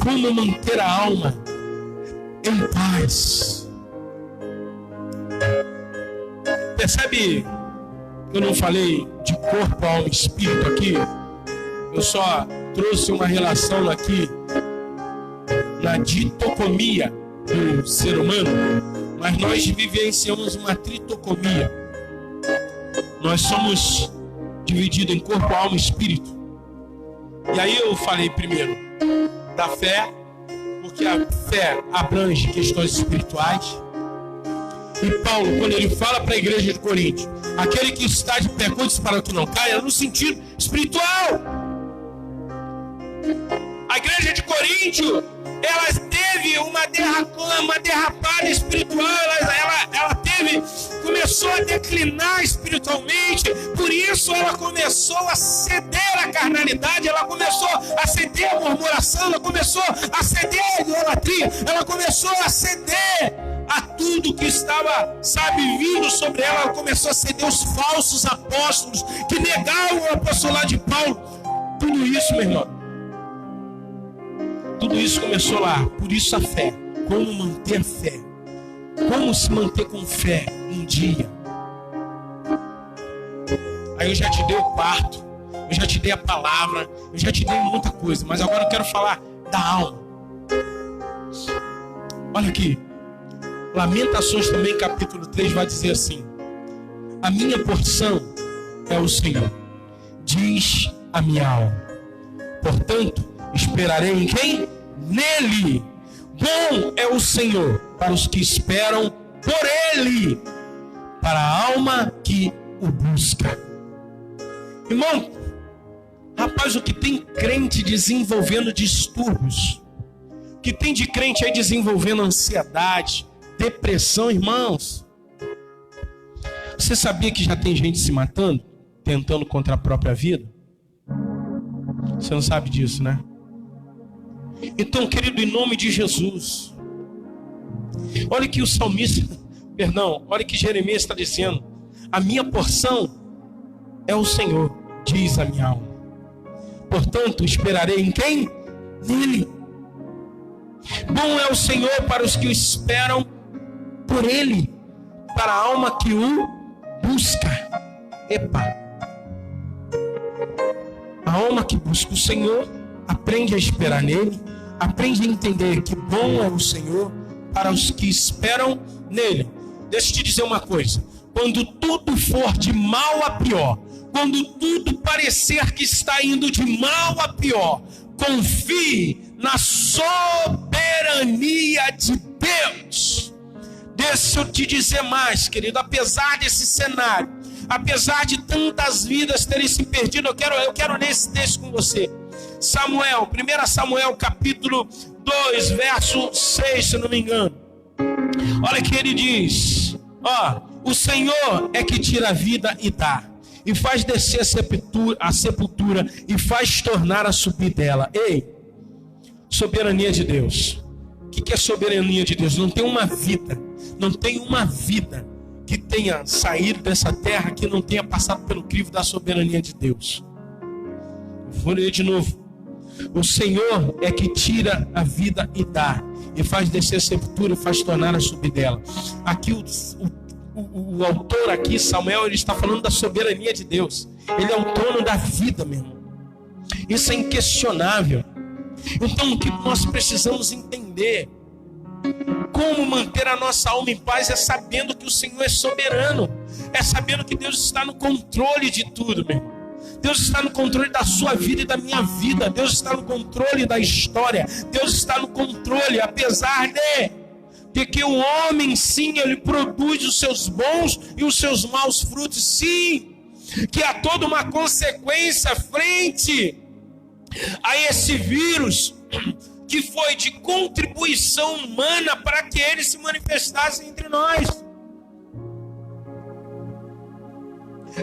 Como manter a alma em paz? Percebe que eu não falei de corpo, alma e espírito aqui? Eu só trouxe uma relação aqui na ditocomia do ser humano, mas nós vivenciamos uma tritocomia. Nós somos divididos em corpo, alma e espírito. E aí eu falei primeiro da fé, porque a fé abrange questões espirituais. E Paulo, quando ele fala para a igreja de Corinto, aquele que está de pé, cuide-se para que não caia, no sentido espiritual. A igreja de Corinto, ela teve uma derrapada espiritual, ela começou a declinar espiritualmente. Por isso ela começou a ceder à carnalidade, ela começou a ceder à murmuração, ela começou a ceder à idolatria, ela começou a ceder a tudo que estava, sabe, vindo sobre ela. Ela começou a ceder os falsos apóstolos que negavam o apostolado de Paulo. Tudo isso, meu irmão, tudo isso começou lá. Por isso a fé. Como manter a fé? Como se manter com fé um dia? Aí eu já te dei o quarto, eu já te dei a palavra, eu já te dei muita coisa, mas agora eu quero falar da alma. Olha aqui, Lamentações também, capítulo 3, vai dizer assim: a minha porção é o Senhor, diz a minha alma. Portanto, esperarei em quem? Nele. Bom é o Senhor para os que esperam por Ele, para a alma que o busca. Irmão, rapaz, o que tem crente desenvolvendo distúrbios, o que tem de crente aí desenvolvendo ansiedade, depressão, irmãos. Você sabia que já tem gente se matando, tentando contra a própria vida? Você não sabe disso, né? Então, querido, em nome de Jesus, olha que o salmista, olha que Jeremias está dizendo: a minha porção é o Senhor, diz a minha alma. Portanto, esperarei em quem? Nele. Bom é o Senhor para os que o esperam por Ele, para a alma que o busca. A alma que busca o Senhor aprende a esperar nele, aprende a entender que bom é o Senhor para os que esperam nele. Deixa eu te dizer uma coisa: quando tudo for de mal a pior, quando tudo parecer que está indo de mal a pior, confie na soberania de Deus. Deixa eu te dizer mais, querido, apesar desse cenário, apesar de tantas vidas terem se perdido, eu quero ler esse texto com você. 1 Samuel, capítulo 2, verso 6, se não me engano. Olha que ele diz: o Senhor é que tira a vida e dá, e faz descer a sepultura, e faz tornar a subir dela. Ei, soberania de Deus. O que é soberania de Deus? Não tem uma vida que tenha saído dessa terra que não tenha passado pelo crivo da soberania de Deus. Vou ler de novo. O Senhor é que tira a vida e dá, e faz descer a sepultura e faz tornar a subir dela. Aqui o autor aqui, Samuel, ele está falando da soberania de Deus. Ele é o dono da vida, meu irmão. Isso é inquestionável. Então o que nós precisamos entender, como manter a nossa alma em paz, é sabendo que o Senhor é soberano, é sabendo que Deus está no controle de tudo, meu irmão. Deus está no controle da sua vida e da minha vida. Deus está no controle da história. Deus está no controle, apesar de que o homem, sim, ele produz os seus bons e os seus maus frutos, sim, que há toda uma consequência frente a esse vírus, que foi de contribuição humana para que ele se manifestasse entre nós.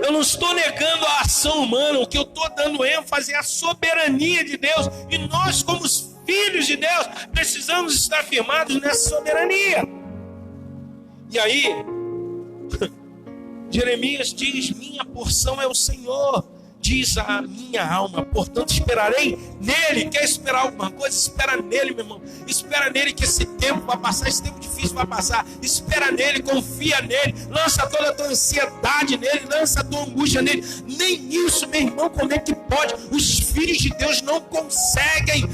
Eu não estou negando a ação humana, o que eu estou dando ênfase é a soberania de Deus, e nós, como os filhos de Deus, precisamos estar firmados nessa soberania. E aí, Jeremias diz: minha porção é o Senhor, diz a minha alma, portanto esperarei nele. Quer esperar alguma coisa? Espera nele, meu irmão. Espera nele, que esse tempo vai passar, esse tempo difícil vai passar. Espera nele, confia nele, lança toda a tua ansiedade nele, lança a tua angústia nele. Nem isso, meu irmão, como é que pode? Os filhos de Deus não conseguem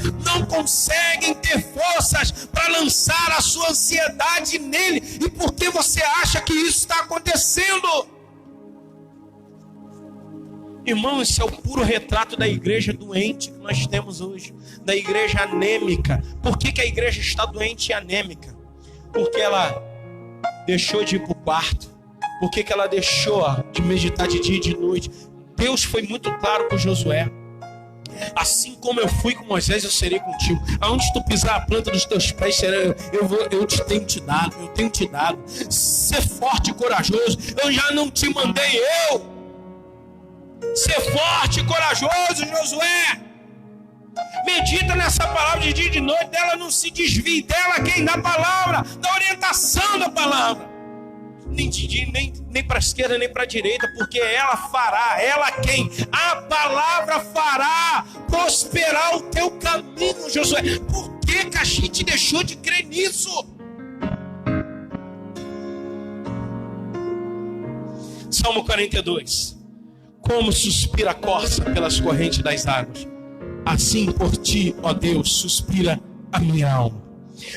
ter forças para lançar a sua ansiedade nele. E por que você acha que isso está acontecendo? Irmão, isso é o puro retrato da igreja doente que nós temos hoje, da igreja anêmica. Por que a igreja está doente e anêmica? Porque ela deixou de ir para o quarto. Por que ela deixou de meditar de dia e de noite? Deus foi muito claro com Josué: assim como eu fui com Moisés, eu serei contigo. Aonde tu pisar a planta dos teus pés, eu tenho te dado. Ser forte e corajoso, eu já não te mandei eu. Ser forte e corajoso, Josué. Medita nessa palavra de dia e de noite, dela não se desvie, dela quem? Da palavra, da orientação da palavra. Nem para a esquerda, nem para a direita, porque ela fará, ela quem? A palavra fará prosperar o teu caminho, Josué. Por que a gente deixou de crer nisso? Salmo 42. Como suspira a corça pelas correntes das águas, assim por ti, ó Deus, suspira a minha alma.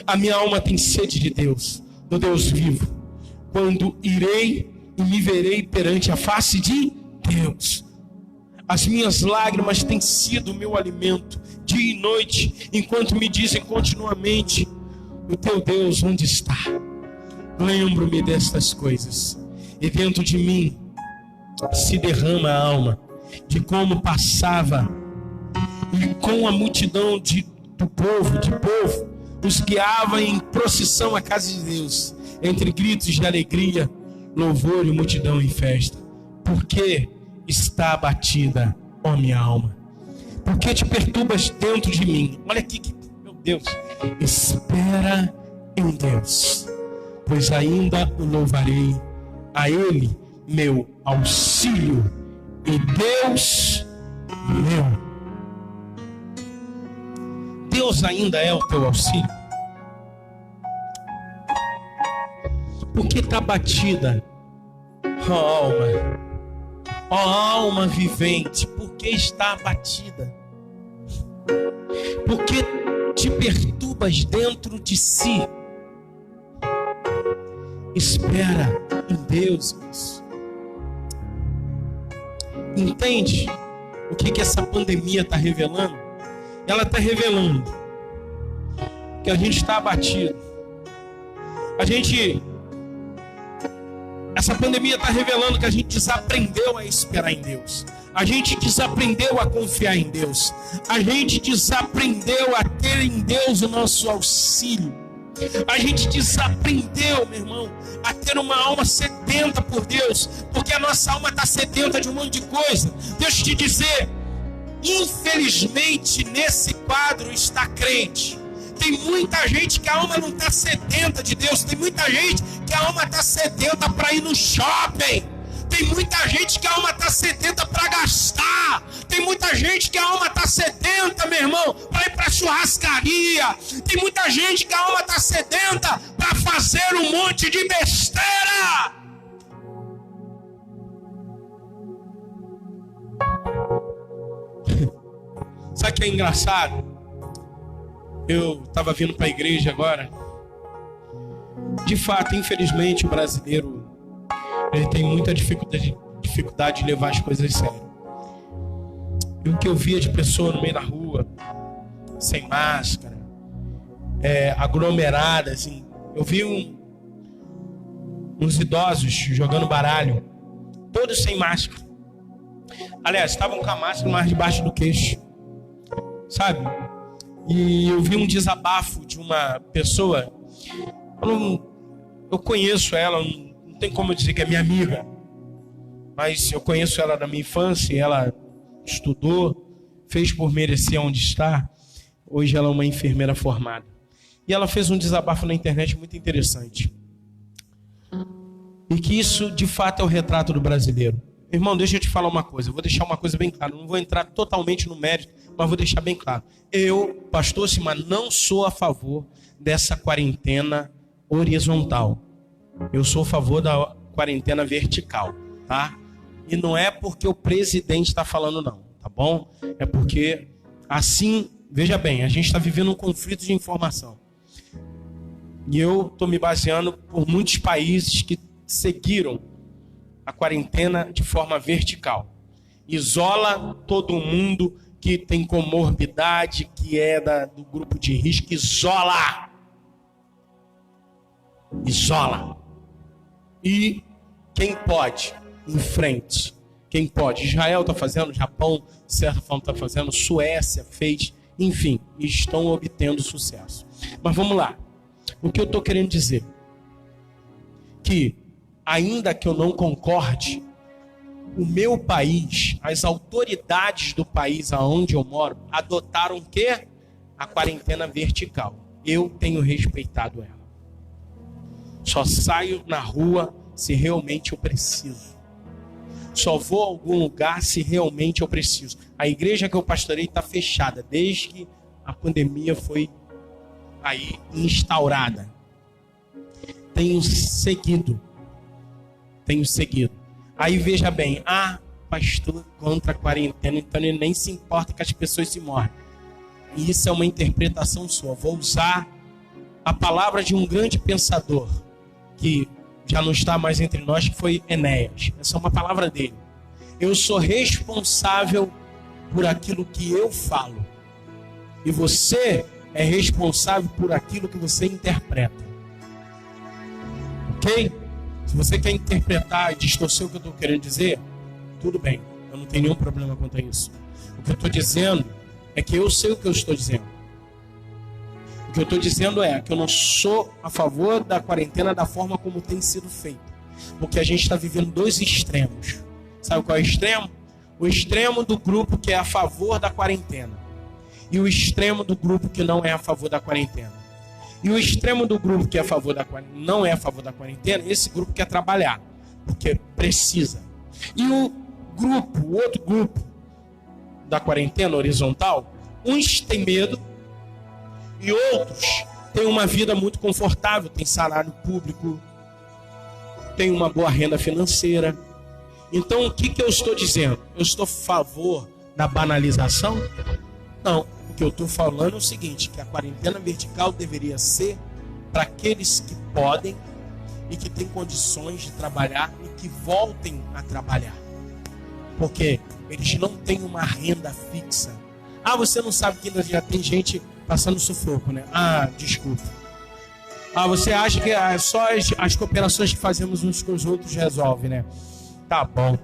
A minha alma tem sede de Deus, do Deus vivo. Quando irei e me verei perante a face de Deus. As minhas lágrimas têm sido o meu alimento, dia e noite, enquanto me dizem continuamente: o teu Deus onde está? Lembro-me destas coisas, e dentro de mim se derrama a alma de como passava e com a multidão do povo os guiava em procissão à casa de Deus, entre gritos de alegria, louvor e multidão em festa. Porque está abatida, ó minha alma? Por que te perturbas dentro de mim? Olha aqui, meu Deus. Espera em Deus, pois ainda o louvarei, a Ele meu auxílio e Deus meu. Deus ainda é o teu auxílio? Por que está batida, ó alma vivente? Por que está abatida? Por que te perturbas dentro de si? Espera em Deus. Entende o que essa pandemia está revelando? Ela está revelando que a gente está abatido. Essa pandemia está revelando que a gente desaprendeu a esperar em Deus. A gente desaprendeu a confiar em Deus. A gente desaprendeu a ter em Deus o nosso auxílio. A gente desaprendeu, meu irmão, a ter uma alma sedenta por Deus, porque a nossa alma está sedenta de um monte de coisa. Deixa eu te dizer, infelizmente nesse quadro está crente. Tem muita gente que a alma não está sedenta de Deus. Tem muita gente que a alma está sedenta para ir no shopping. Tem muita gente que a alma está sedenta para gastar. Tem muita gente que a alma está sedenta, meu irmão, para ir para churrascaria. Tem muita gente que a alma está sedenta para fazer um monte de besteira. Sabe o que é engraçado? Eu estava vindo para a igreja agora. De fato, infelizmente, o brasileiro ele tem muita dificuldade de levar as coisas a sério. E o que eu via de pessoa no meio da rua, sem máscara, aglomeradas, assim. Eu vi uns idosos jogando baralho, todos sem máscara. Aliás, estavam com a máscara mais debaixo do queixo, sabe? E eu vi um desabafo de uma pessoa. Eu conheço ela, não tem como eu dizer que é minha amiga, mas eu conheço ela da minha infância. Ela estudou, fez por merecer onde está. Hoje ela é uma enfermeira formada. E ela fez um desabafo na internet muito interessante. E que isso, de fato, é o retrato do brasileiro. Irmão, deixa eu te falar uma coisa. Eu vou deixar uma coisa bem clara. Não vou entrar totalmente no mérito, mas vou deixar bem claro. Eu, pastor Simar, não sou a favor dessa quarentena horizontal. Eu sou a favor da quarentena vertical, tá? E não é porque o presidente está falando não, tá bom? É porque, assim, veja bem, a gente está vivendo um conflito de informação. E eu estou me baseando por muitos países que seguiram a quarentena de forma vertical. Isola todo mundo que tem comorbidade, que é do grupo de risco. Isola! E quem pode, em frente. Quem pode. Israel está fazendo, Japão, de certa forma, está fazendo, Suécia fez, enfim, estão obtendo sucesso. Mas vamos lá. O que eu estou querendo dizer? Que, ainda que eu não concorde, o meu país, as autoridades do país aonde eu moro, adotaram o quê? A quarentena vertical. Eu tenho respeitado ela. Só saio na rua se realmente eu preciso. Só vou a algum lugar se realmente eu preciso. A igreja que eu pastorei está fechada desde que a pandemia foi aí instaurada. Tenho seguido. Aí veja bem, pastor contra a quarentena, então ele nem se importa que as pessoas se morram. E isso é uma interpretação sua. Vou usar a palavra de um grande pensador, que já não está mais entre nós, que foi Enéas. Essa é uma palavra dele. Eu sou responsável por aquilo que eu falo. E você é responsável por aquilo que você interpreta. Ok? Se você quer interpretar e distorcer o que eu estou querendo dizer, tudo bem. Eu não tenho nenhum problema quanto a isso. O que eu estou dizendo é que eu sei o que eu estou dizendo. O que eu estou dizendo é que eu não sou a favor da quarentena da forma como tem sido feita. Porque a gente está vivendo dois extremos. Sabe qual é o extremo? O extremo do grupo que é a favor da quarentena. E o extremo do grupo que não é a favor da quarentena. E o extremo do grupo que é a favor da quarentena, não é a favor da quarentena, esse grupo quer trabalhar, porque precisa. E o outro grupo da quarentena horizontal, uns têm medo e outros têm uma vida muito confortável, tem salário público, tem uma boa renda financeira. Então o que eu estou dizendo? Eu estou a favor da banalização? Não. O que eu estou falando é o seguinte, que a quarentena vertical deveria ser para aqueles que podem e que têm condições de trabalhar e que voltem a trabalhar. Porque eles não têm uma renda fixa. Você não sabe que ainda já tem gente passando sufoco, né? Desculpa. Você acha que só as cooperações que fazemos uns com os outros resolvem, né? Tá bom.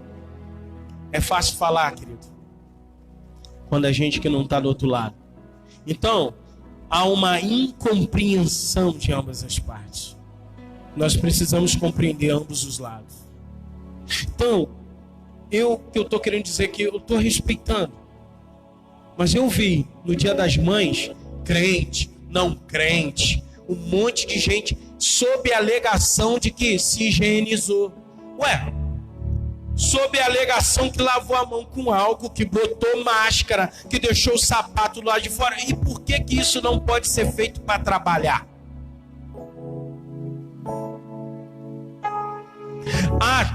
É fácil falar, querido, quando a gente que não está do outro lado. Então, há uma incompreensão de ambas as partes. Nós precisamos compreender ambos os lados. Então, o que eu estou querendo dizer é que eu estou respeitando. Mas eu vi, no Dia das Mães, crente, não crente, um monte de gente sob a alegação de que se higienizou. Sob a alegação que lavou a mão com álcool, que botou máscara, que deixou o sapato lá de fora. E por que isso não pode ser feito para trabalhar?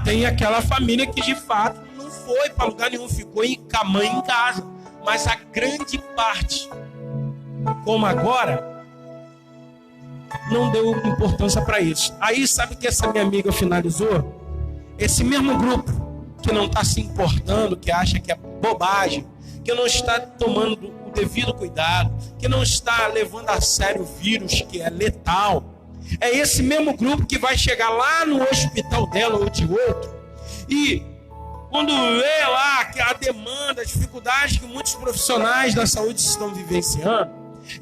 Tem aquela família que de fato não foi para lugar nenhum, ficou com a mãe em casa. Mas a grande parte, como agora, não deu importância para isso. Aí sabe que essa minha amiga finalizou? Esse mesmo grupo que não está se importando, que acha que é bobagem, que não está tomando o devido cuidado, que não está levando a sério o vírus que é letal. É esse mesmo grupo que vai chegar lá no hospital dela ou de outro e quando vê lá a demanda, a dificuldade que muitos profissionais da saúde estão vivenciando,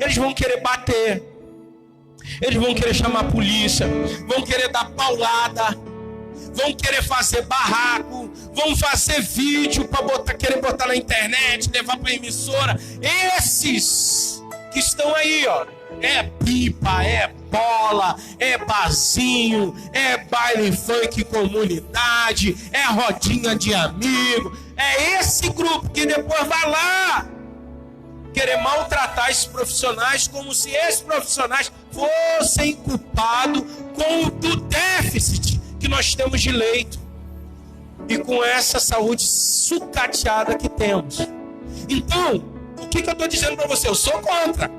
eles vão querer bater, eles vão querer chamar a polícia, vão querer dar paulada, vão querer fazer barraco, vão fazer vídeo para querer botar na internet, levar para a emissora. Esses que estão aí, ó, é pipa, é bola, é barzinho, é baile funk comunidade, é rodinha de amigo. É esse grupo que depois vai lá querer maltratar esses profissionais como se esses profissionais fossem culpados com o déficit que nós temos de leito e com essa saúde sucateada que temos. Então, o que eu estou dizendo para você? Eu sou contra.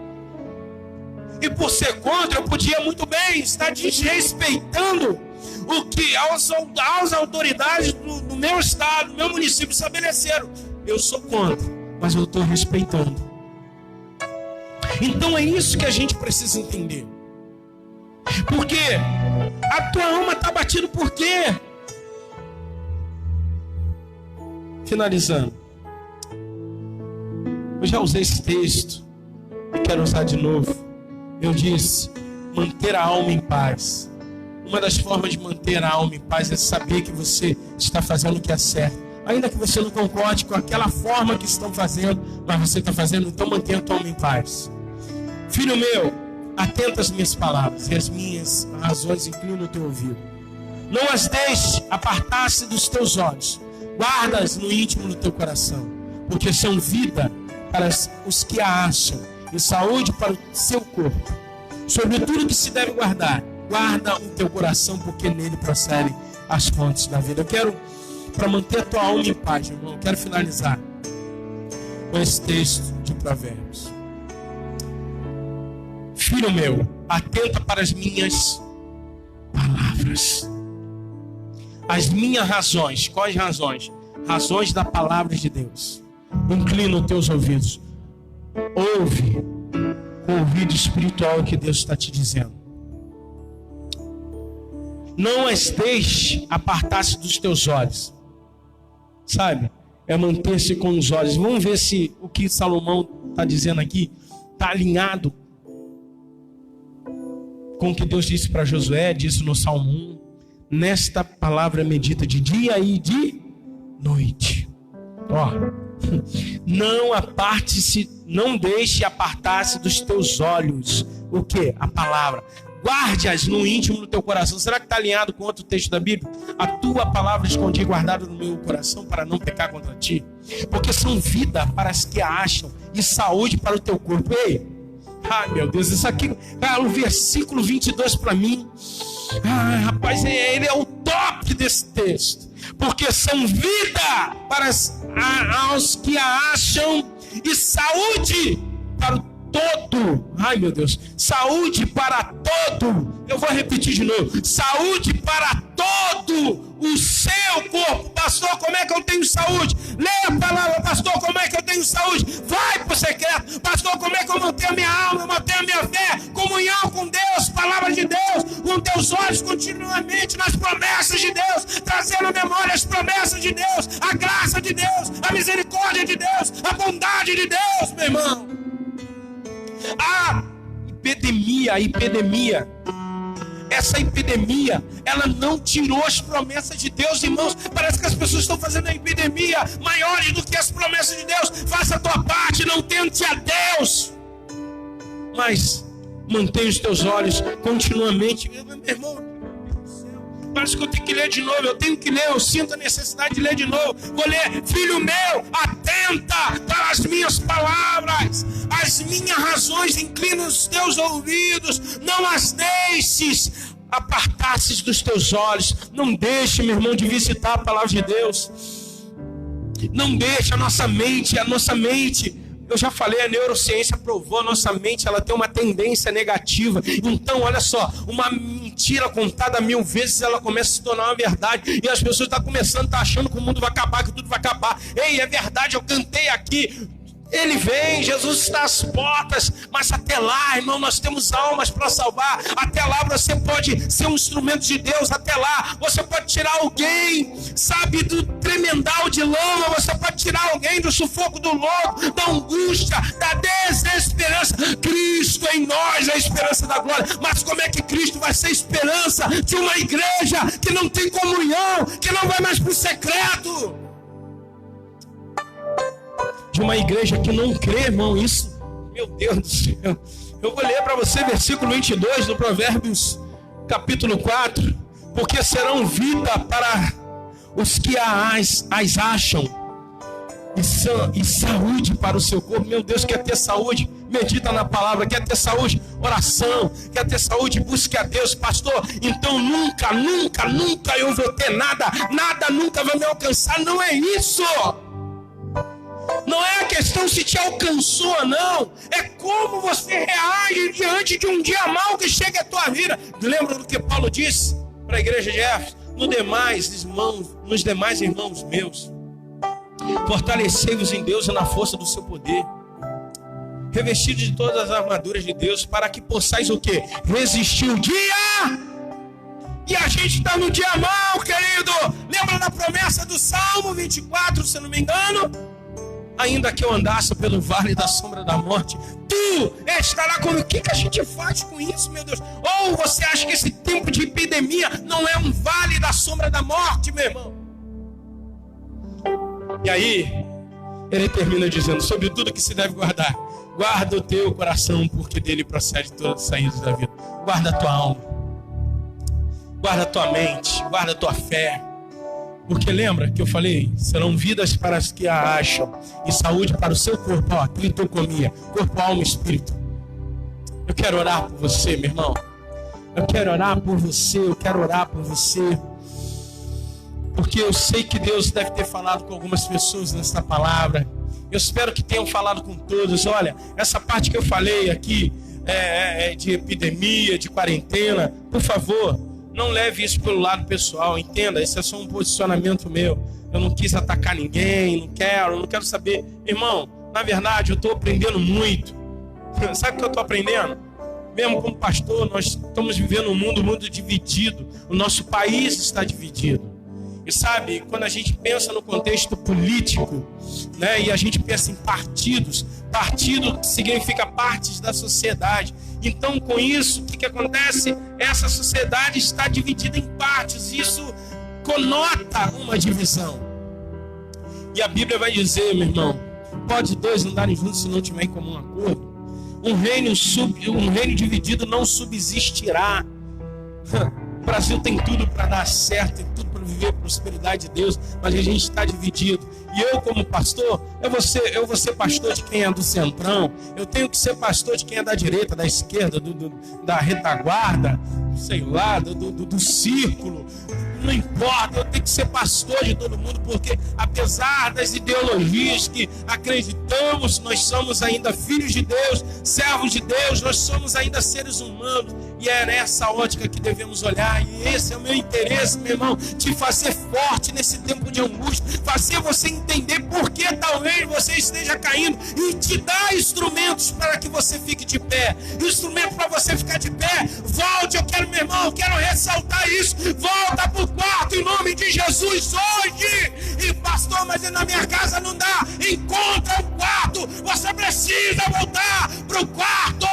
E por ser contra, eu podia muito bem estar desrespeitando o que as autoridades do meu estado, do meu município estabeleceram. Eu sou contra, mas eu estou respeitando. Então é isso que a gente precisa entender. Porque a tua alma está batida por quê? Finalizando. Eu já usei esse texto e quero usar de novo. Eu disse, manter a alma em paz. Uma das formas de manter a alma em paz é saber que você está fazendo o que é certo. Ainda que você não concorde com aquela forma que estão fazendo, mas você está fazendo, então mantenha a tua alma em paz. Filho meu, atenta às minhas palavras e as minhas razões inclina o teu ouvido. Não as deixe apartar-se dos teus olhos. Guarda-as no íntimo do teu coração, porque são vida para os que a acham e saúde para o seu corpo. Sobre tudo que se deve guardar, guarda o teu coração, porque nele procedem as fontes da vida. Eu quero, para manter a tua alma em paz, irmão, eu quero finalizar com esse texto de Provérbios. Filho meu, atenta para as minhas palavras. As minhas razões. Quais razões? Razões da palavra de Deus. Inclina os teus ouvidos. Ouve com o ouvido espiritual que Deus está te dizendo. Não as deixe apartar-se dos teus olhos. Sabe? É manter-se com os olhos. Vamos ver se o que Salomão está dizendo aqui está alinhado com o que Deus disse para Josué, disse no Salmo 1. Nesta palavra medita de dia e de noite. Ó, não aparte-se, não deixe apartar-se dos teus olhos. O que? A palavra. Guarde-as no íntimo do teu coração. Será que está alinhado com outro texto da Bíblia? A tua palavra escondi guardada no meu coração para não pecar contra ti. Porque são vida para as que a acham e saúde para o teu corpo. Ei, ai meu Deus, isso aqui, o versículo 22 para mim, rapaz, ele é o top desse texto. Porque são vida para aos que a acham e saúde para o todo. Ai meu Deus, saúde para todo. Eu vou repetir de novo. Saúde para todo o seu corpo. Pastor, como é que eu tenho saúde? Leia a palavra. Pastor, como é que eu tenho saúde? Vai para o secreto. Pastor, como é que eu mantenho a minha alma, eu mantenho a minha fé? Comunhão com Deus, palavra de Deus, com teus olhos continuamente nas promessas de Deus, trazendo à memória as promessas de Deus, a graça de Deus, a misericórdia de Deus, a bondade de Deus, meu irmão. A epidemia, essa epidemia, ela não tirou as promessas de Deus, irmãos. Parece que as pessoas estão fazendo a epidemia maiores do que as promessas de Deus. Faça a tua parte, não tente a Deus, mas mantenha os teus olhos continuamente. Meu irmão, parece que eu tenho que ler de novo. Eu tenho que ler, eu sinto a necessidade de ler de novo. Vou ler. Filho meu, atenta para as minhas palavras, as minhas razões, inclina os teus ouvidos, não as deixes apartar-se dos teus olhos. Não deixe, meu irmão, de visitar a palavra de Deus. Não deixe a nossa mente. Eu já falei, a neurociência provou, a nossa mente, ela tem uma tendência negativa. Então, olha só, uma mentira contada 1000 vezes, ela começa a se tornar uma verdade. E as pessoas estão começando, achando que o mundo vai acabar, que tudo vai acabar. Ei, é verdade, eu cantei aqui Ele vem, Jesus está às portas, mas até lá, irmão, nós temos almas para salvar. Até lá você pode ser um instrumento de Deus. Até lá você pode tirar alguém, sabe, do tremendal de lama. Você pode tirar alguém do sufoco do lodo, da angústia, da desesperança. Cristo em nós é a esperança da glória. Mas como é que Cristo vai ser esperança de uma igreja que não tem comunhão, que não vai mais para o secreto? De uma igreja que não crê, irmão, isso, meu Deus do céu. Eu vou ler para você versículo 22 do Provérbios, capítulo 4. Porque serão vida para os que as acham, e saúde para o seu corpo. Meu Deus, quer ter saúde? Medita na palavra. Quer ter saúde? Oração. Quer ter saúde? Busque a Deus, pastor. Então nunca eu vou ter nada nunca vai me alcançar. Não é isso. Não é a questão se te alcançou, não. É como você reage diante de um dia mau que chega à tua vida. Lembra do que Paulo disse para a igreja de Éfeso? Nos demais irmãos meus, fortalecei-vos em Deus e na força do seu poder, revestidos de todas as armaduras de Deus, para que possais o quê? Resistir o dia. E a gente está no dia mau, querido. Lembra da promessa do Salmo 24, se não me engano? Ainda que eu andasse pelo vale da sombra da morte, tu estará comigo. O que a gente faz com isso, meu Deus? Ou você acha que esse tempo de epidemia não é um vale da sombra da morte, meu irmão? E aí, ele termina dizendo: sobre tudo que se deve guardar, guarda o teu coração, porque dele procede todas as saídas da vida. Guarda a tua alma, guarda a tua mente, guarda a tua fé. Porque lembra que eu falei, serão vidas para as que a acham, e saúde para o seu corpo, tritotomia, corpo, alma e espírito. Eu quero orar por você, meu irmão. Eu quero orar por você, porque eu sei que Deus deve ter falado com algumas pessoas nessa palavra. Eu espero que tenham falado com todos. Olha, essa parte que eu falei aqui de epidemia, de quarentena, por favor, não leve isso pelo lado pessoal, entenda, isso é só um posicionamento meu. Eu não quis atacar ninguém, não quero saber. Irmão, na verdade eu estou aprendendo muito. Sabe o que eu estou aprendendo? Mesmo como pastor, nós estamos vivendo um mundo dividido. O nosso país está dividido. E sabe, quando a gente pensa no contexto político, né, e a gente pensa em partidos, partido significa partes da sociedade. Então, com isso, o que acontece? Essa sociedade está dividida em partes. Isso conota uma divisão. E a Bíblia vai dizer, meu irmão, pode dois andarem juntos se não tiverem comum acordo. Um reino dividido não subsistirá. O Brasil tem tudo para dar certo, tem tudo para viver a prosperidade de Deus, mas a gente está dividido. E eu, como pastor, eu vou ser pastor de quem é do centrão, eu tenho que ser pastor de quem é da direita, da esquerda, da retaguarda, sei lá, do círculo. Não importa, eu tenho que ser pastor de todo mundo, porque apesar das ideologias que acreditamos, nós somos ainda filhos de Deus, servos de Deus, nós somos ainda seres humanos, e é nessa ótica que devemos olhar. E esse é o meu interesse, meu irmão, te fazer forte nesse tempo de angústia, fazer você entender por que talvez você esteja caindo, e te dar instrumentos para que você fique de pé, instrumento para você ficar de pé. Volte, meu irmão, eu quero ressaltar isso, volta para o quarto em nome de Jesus hoje. E pastor, mas na minha casa não dá. Encontra um quarto, você precisa voltar para o quarto.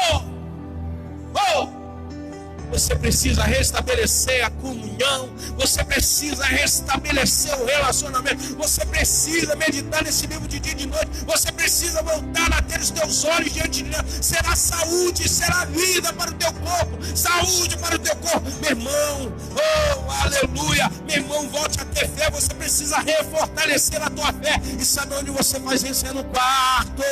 Você precisa restabelecer a comunhão, você precisa restabelecer o relacionamento, você precisa meditar nesse livro de dia e de noite, você precisa voltar a ter os teus olhos diante de Deus. Será saúde, será vida para o teu corpo, saúde para o teu corpo, meu irmão. Aleluia, meu irmão, volte a ter fé. Você precisa refortalecer a tua fé. E sabe onde você faz isso? É no quarto.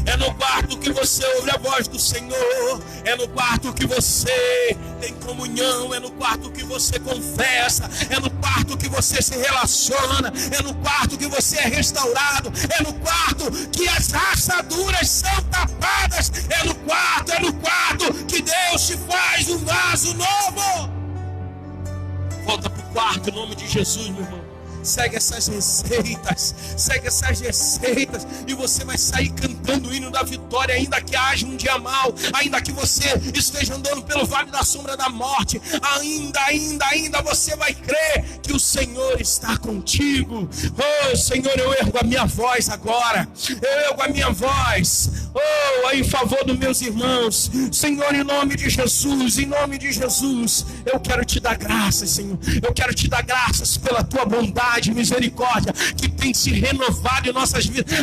É no quarto que você ouve a voz do Senhor. É no quarto que você tem comunhão. É no quarto que você confessa. É no quarto que você se relaciona. É no quarto que você é restaurado. É no quarto que as rachaduras são tapadas. É no quarto que Deus te faz um vaso novo. Volta para o quarto em nome de Jesus, meu irmão. segue essas receitas, e você vai sair cantando o hino da vitória, ainda que haja um dia mau, ainda que você esteja andando pelo vale da sombra da morte, ainda você vai crer que o Senhor está contigo. Oh Senhor, eu ergo a minha voz agora, em favor dos meus irmãos. Senhor, em nome de Jesus, eu quero te dar graças, Senhor. Eu quero te dar graças pela tua bondade e misericórdia que tem se renovado em nossas vidas.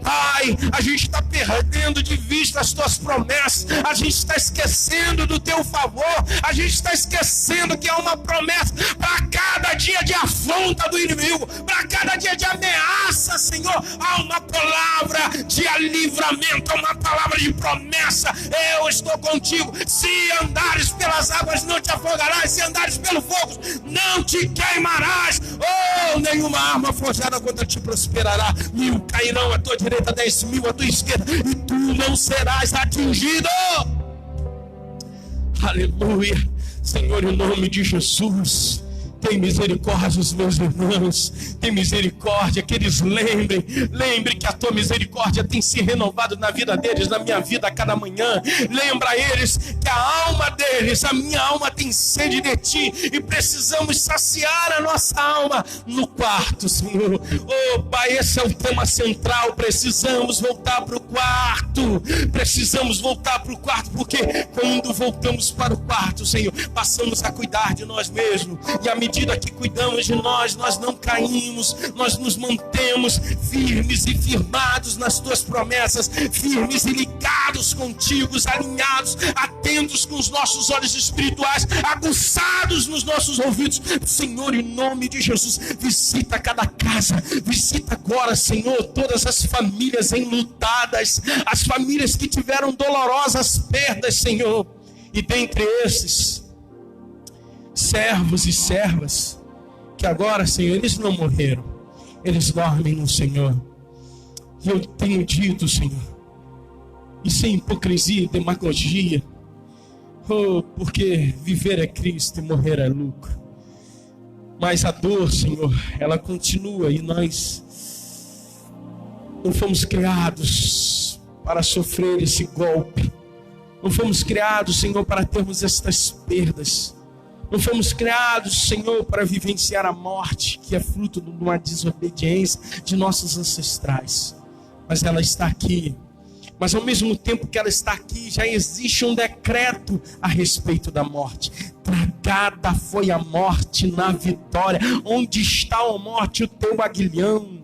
Pai, a gente está perdendo de vista as tuas promessas, a gente está esquecendo do teu favor, a gente está esquecendo que há uma promessa para cada dia de afronta do inimigo, para cada dia de ameaça, Senhor. Há uma palavra de livramento, há uma palavra de promessa. Eu estou contigo. Se andares pelas águas, não te afogarás. Se andares pelo fogo, não te queimarás. Nenhuma arma forjada contra ti prosperará. 1000 cairão à tua direita, 10.000 à tua esquerda, e tu não serás atingido. Aleluia. Senhor, em nome de Jesus, tem misericórdia dos meus irmãos, tem misericórdia, que eles lembrem que a tua misericórdia tem se renovado na vida deles, na minha vida a cada manhã. Lembra eles que a alma deles, a minha alma tem sede de ti, e precisamos saciar a nossa alma no quarto, Senhor. Pai, esse é o tema central. Precisamos voltar para o quarto, porque quando voltamos para o quarto, Senhor, passamos a cuidar de nós mesmos, e à medida que cuidamos de nós não caímos, nós nos mantemos firmes e firmados nas tuas promessas, firmes e ligados contigo, alinhados, atentos com os nossos olhos espirituais, aguçados nos nossos ouvidos. Senhor, em nome de Jesus, visita cada casa, visita agora, Senhor, todas as famílias enlutadas, as famílias que tiveram dolorosas perdas, Senhor, e dentre esses servos e servas que agora, Senhor, eles não morreram, eles dormem no Senhor. E eu tenho dito, Senhor, e sem hipocrisia e demagogia, porque viver é Cristo e morrer é lucro. Mas a dor, Senhor, ela continua, e nós não fomos criados para sofrer esse golpe, não fomos criados, Senhor, para termos estas perdas. Não fomos criados, Senhor, para vivenciar a morte, que é fruto de uma desobediência de nossos ancestrais. Mas ela está aqui. Mas ao mesmo tempo que ela está aqui, já existe um decreto a respeito da morte. Tragada foi a morte na vitória. Onde está, ó morte, o teu aguilhão?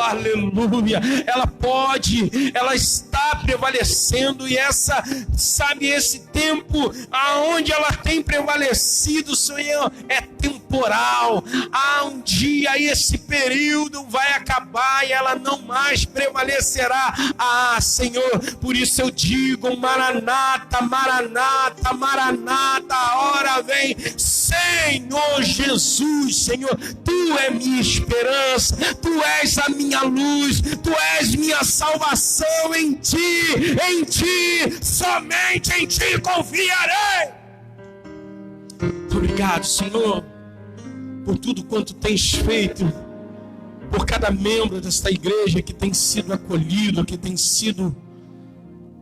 Aleluia. Ela está prevalecendo, e esse tempo aonde ela tem prevalecido, Senhor, é temporal. Há um dia e esse período vai acabar e ela não mais prevalecerá. Senhor, por isso eu digo: Maranata, Maranata, Maranata, a hora vem. Senhor Jesus, Senhor, tu é minha esperança, tu és a minha luz, tu és minha salvação. Em ti, somente em ti confiarei. Obrigado, Senhor, por tudo quanto tens feito, por cada membro desta igreja que tem sido acolhido, que tem sido,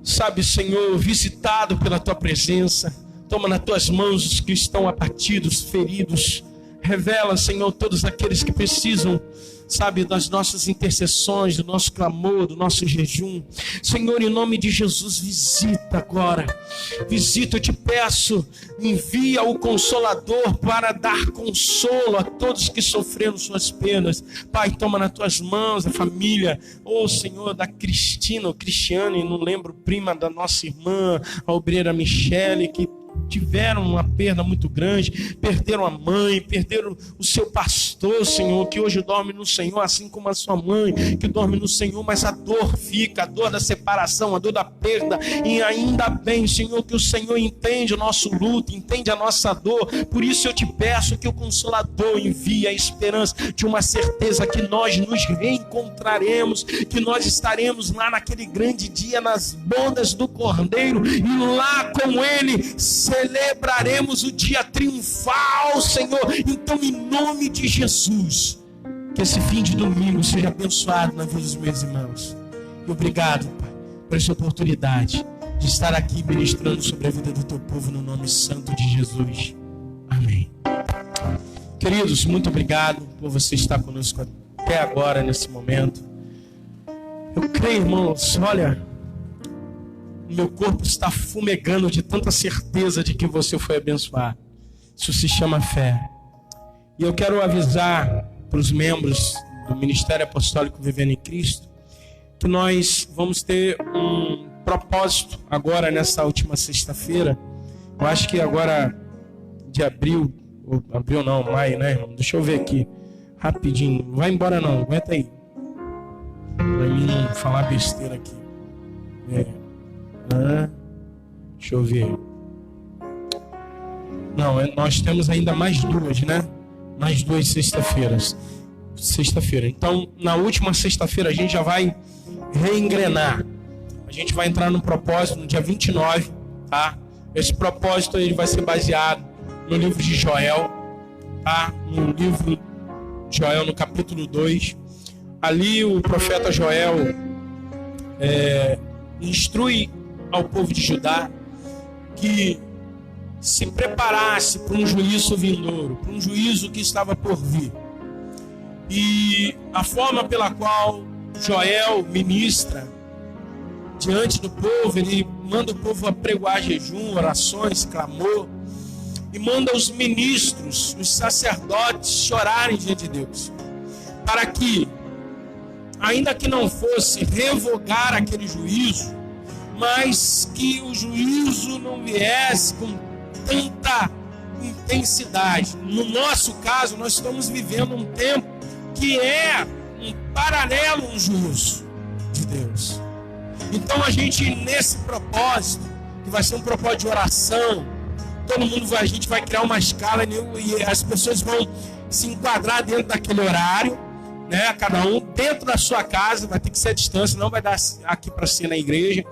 Senhor, visitado pela tua presença. Toma nas tuas mãos os que estão abatidos, feridos. Revela, Senhor, todos aqueles que precisam, das nossas intercessões, do nosso clamor, do nosso jejum. Senhor, em nome de Jesus, visita agora. Visita, eu te peço, envia o Consolador para dar consolo a todos que sofreram suas penas. Pai, toma nas tuas mãos a família, Senhor, da Cristina, ou Cristiane, não lembro, prima da nossa irmã, a obreira Michele, que tiveram uma perda muito grande, perderam a mãe, perderam o seu pastor, Senhor, que hoje dorme no Senhor, assim como a sua mãe, que dorme no Senhor, mas a dor fica, a dor da separação, a dor da perda, e ainda bem, Senhor, que o Senhor entende o nosso luto, entende a nossa dor. Por isso eu te peço que o Consolador envie a esperança de uma certeza que nós nos reencontraremos, que nós estaremos lá naquele grande dia, nas bodas do Cordeiro, e lá com Ele celebraremos o dia triunfal, Senhor. Então, em nome de Jesus, que esse fim de domingo seja abençoado na vida dos meus irmãos. E obrigado, Pai, por essa oportunidade de estar aqui ministrando sobre a vida do teu povo no nome santo de Jesus. Amém. Queridos, muito obrigado por você estar conosco até agora, nesse momento. Eu creio, irmãos, olha, meu corpo está fumegando de tanta certeza de que você foi abençoado. Isso se chama fé. E eu quero avisar para os membros do Ministério Apostólico Vivendo em Cristo que nós vamos ter um propósito agora nessa última sexta-feira. Eu acho que agora de abril não, maio, né, irmão? Deixa eu ver aqui rapidinho. Não vai embora não, aguenta aí para mim não falar besteira aqui. Deixa eu ver. Não, nós temos ainda mais duas, né? Mais duas sexta-feiras. Então, na última sexta-feira a gente já vai reengrenar. A gente vai entrar no propósito no dia 29, tá? Esse propósito ele vai ser baseado no livro de Joel, tá? No livro de Joel, no capítulo 2. Ali o profeta Joel instrui ao povo de Judá que se preparasse para um juízo vindouro, para um juízo que estava por vir. E a forma pela qual Joel ministra diante do povo, ele manda o povo apregoar jejum, orações, clamor, e manda os ministros, os sacerdotes chorarem diante de Deus, para que, ainda que não fosse revogar aquele juízo, mas que o juízo não viesse com tanta intensidade. No nosso caso, nós estamos vivendo um tempo que é um paralelo a um juízo de Deus. Então a gente, nesse propósito, que vai ser um propósito de oração, a gente vai criar uma escala e as pessoas vão se enquadrar dentro daquele horário, né? Cada um dentro da sua casa, vai ter que ser a distância, não vai dar aqui para ser na igreja.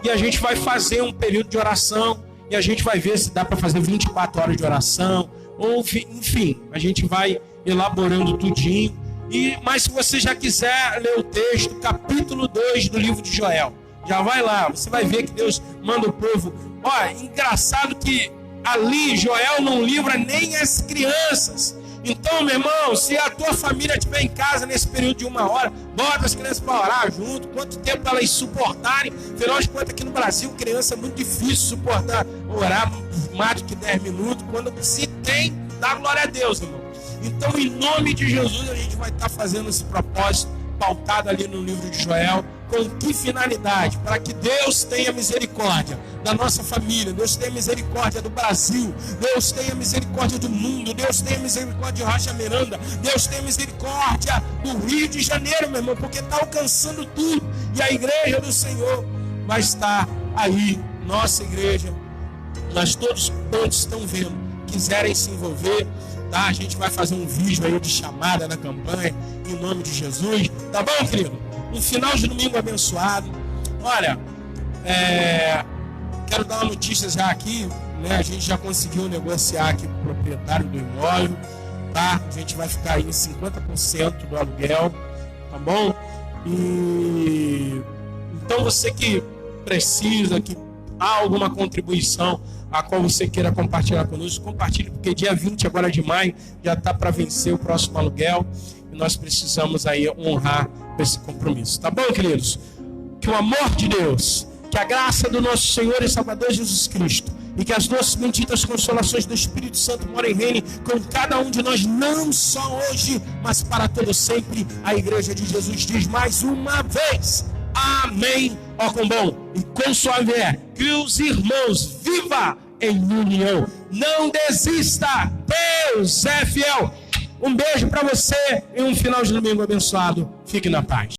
E a gente vai fazer um período de oração e a gente vai ver se dá para fazer 24 horas de oração, ou enfim, a gente vai elaborando tudinho. Mas se você já quiser ler o texto, capítulo 2 do livro de Joel, já vai lá, você vai ver que Deus manda o povo. Olha, engraçado que ali Joel não livra nem as crianças. Então, meu irmão, se a tua família estiver em casa nesse período de 1 hora, bota as crianças para orar junto. Quanto tempo elas suportarem? Afinal de contas, aqui no Brasil, criança é muito difícil suportar orar mais do que 10 minutos. Quando se tem, dá glória a Deus, irmão. Então, em nome de Jesus, a gente vai estar fazendo esse propósito pautado ali no livro de Joel. Com que finalidade? Para que Deus tenha misericórdia da nossa família, Deus tenha misericórdia do Brasil, Deus tenha misericórdia do mundo, Deus tenha misericórdia de Rocha Miranda, Deus tenha misericórdia do Rio de Janeiro, meu irmão, porque está alcançando tudo. E a igreja do Senhor vai estar aí, nossa igreja. Nós todos estão vendo, quiserem se envolver, tá? A gente vai fazer um vídeo aí de chamada na campanha, em nome de Jesus, tá bom, querido? Um final de domingo abençoado. Olha, quero dar uma notícia já aqui, né? A gente já conseguiu negociar aqui com o proprietário do imóvel, tá? A gente vai ficar aí em 50% do aluguel, tá bom? E então você que precisa, que há alguma contribuição a qual você queira compartilhar conosco, compartilhe, porque dia 20 agora de maio já está para vencer o próximo aluguel e nós precisamos aí honrar esse compromisso, tá bom, queridos? Que o amor de Deus, que a graça do nosso Senhor e Salvador Jesus Cristo e que as nossas benditas consolações do Espírito Santo morem e reinem com cada um de nós, não só hoje, mas para todo sempre. A igreja de Jesus diz mais uma vez: amém, ó com bom e com suave é. Que os irmãos vivam em união, não desista, Deus é fiel. Um beijo para você e um final de domingo abençoado. Fique na paz.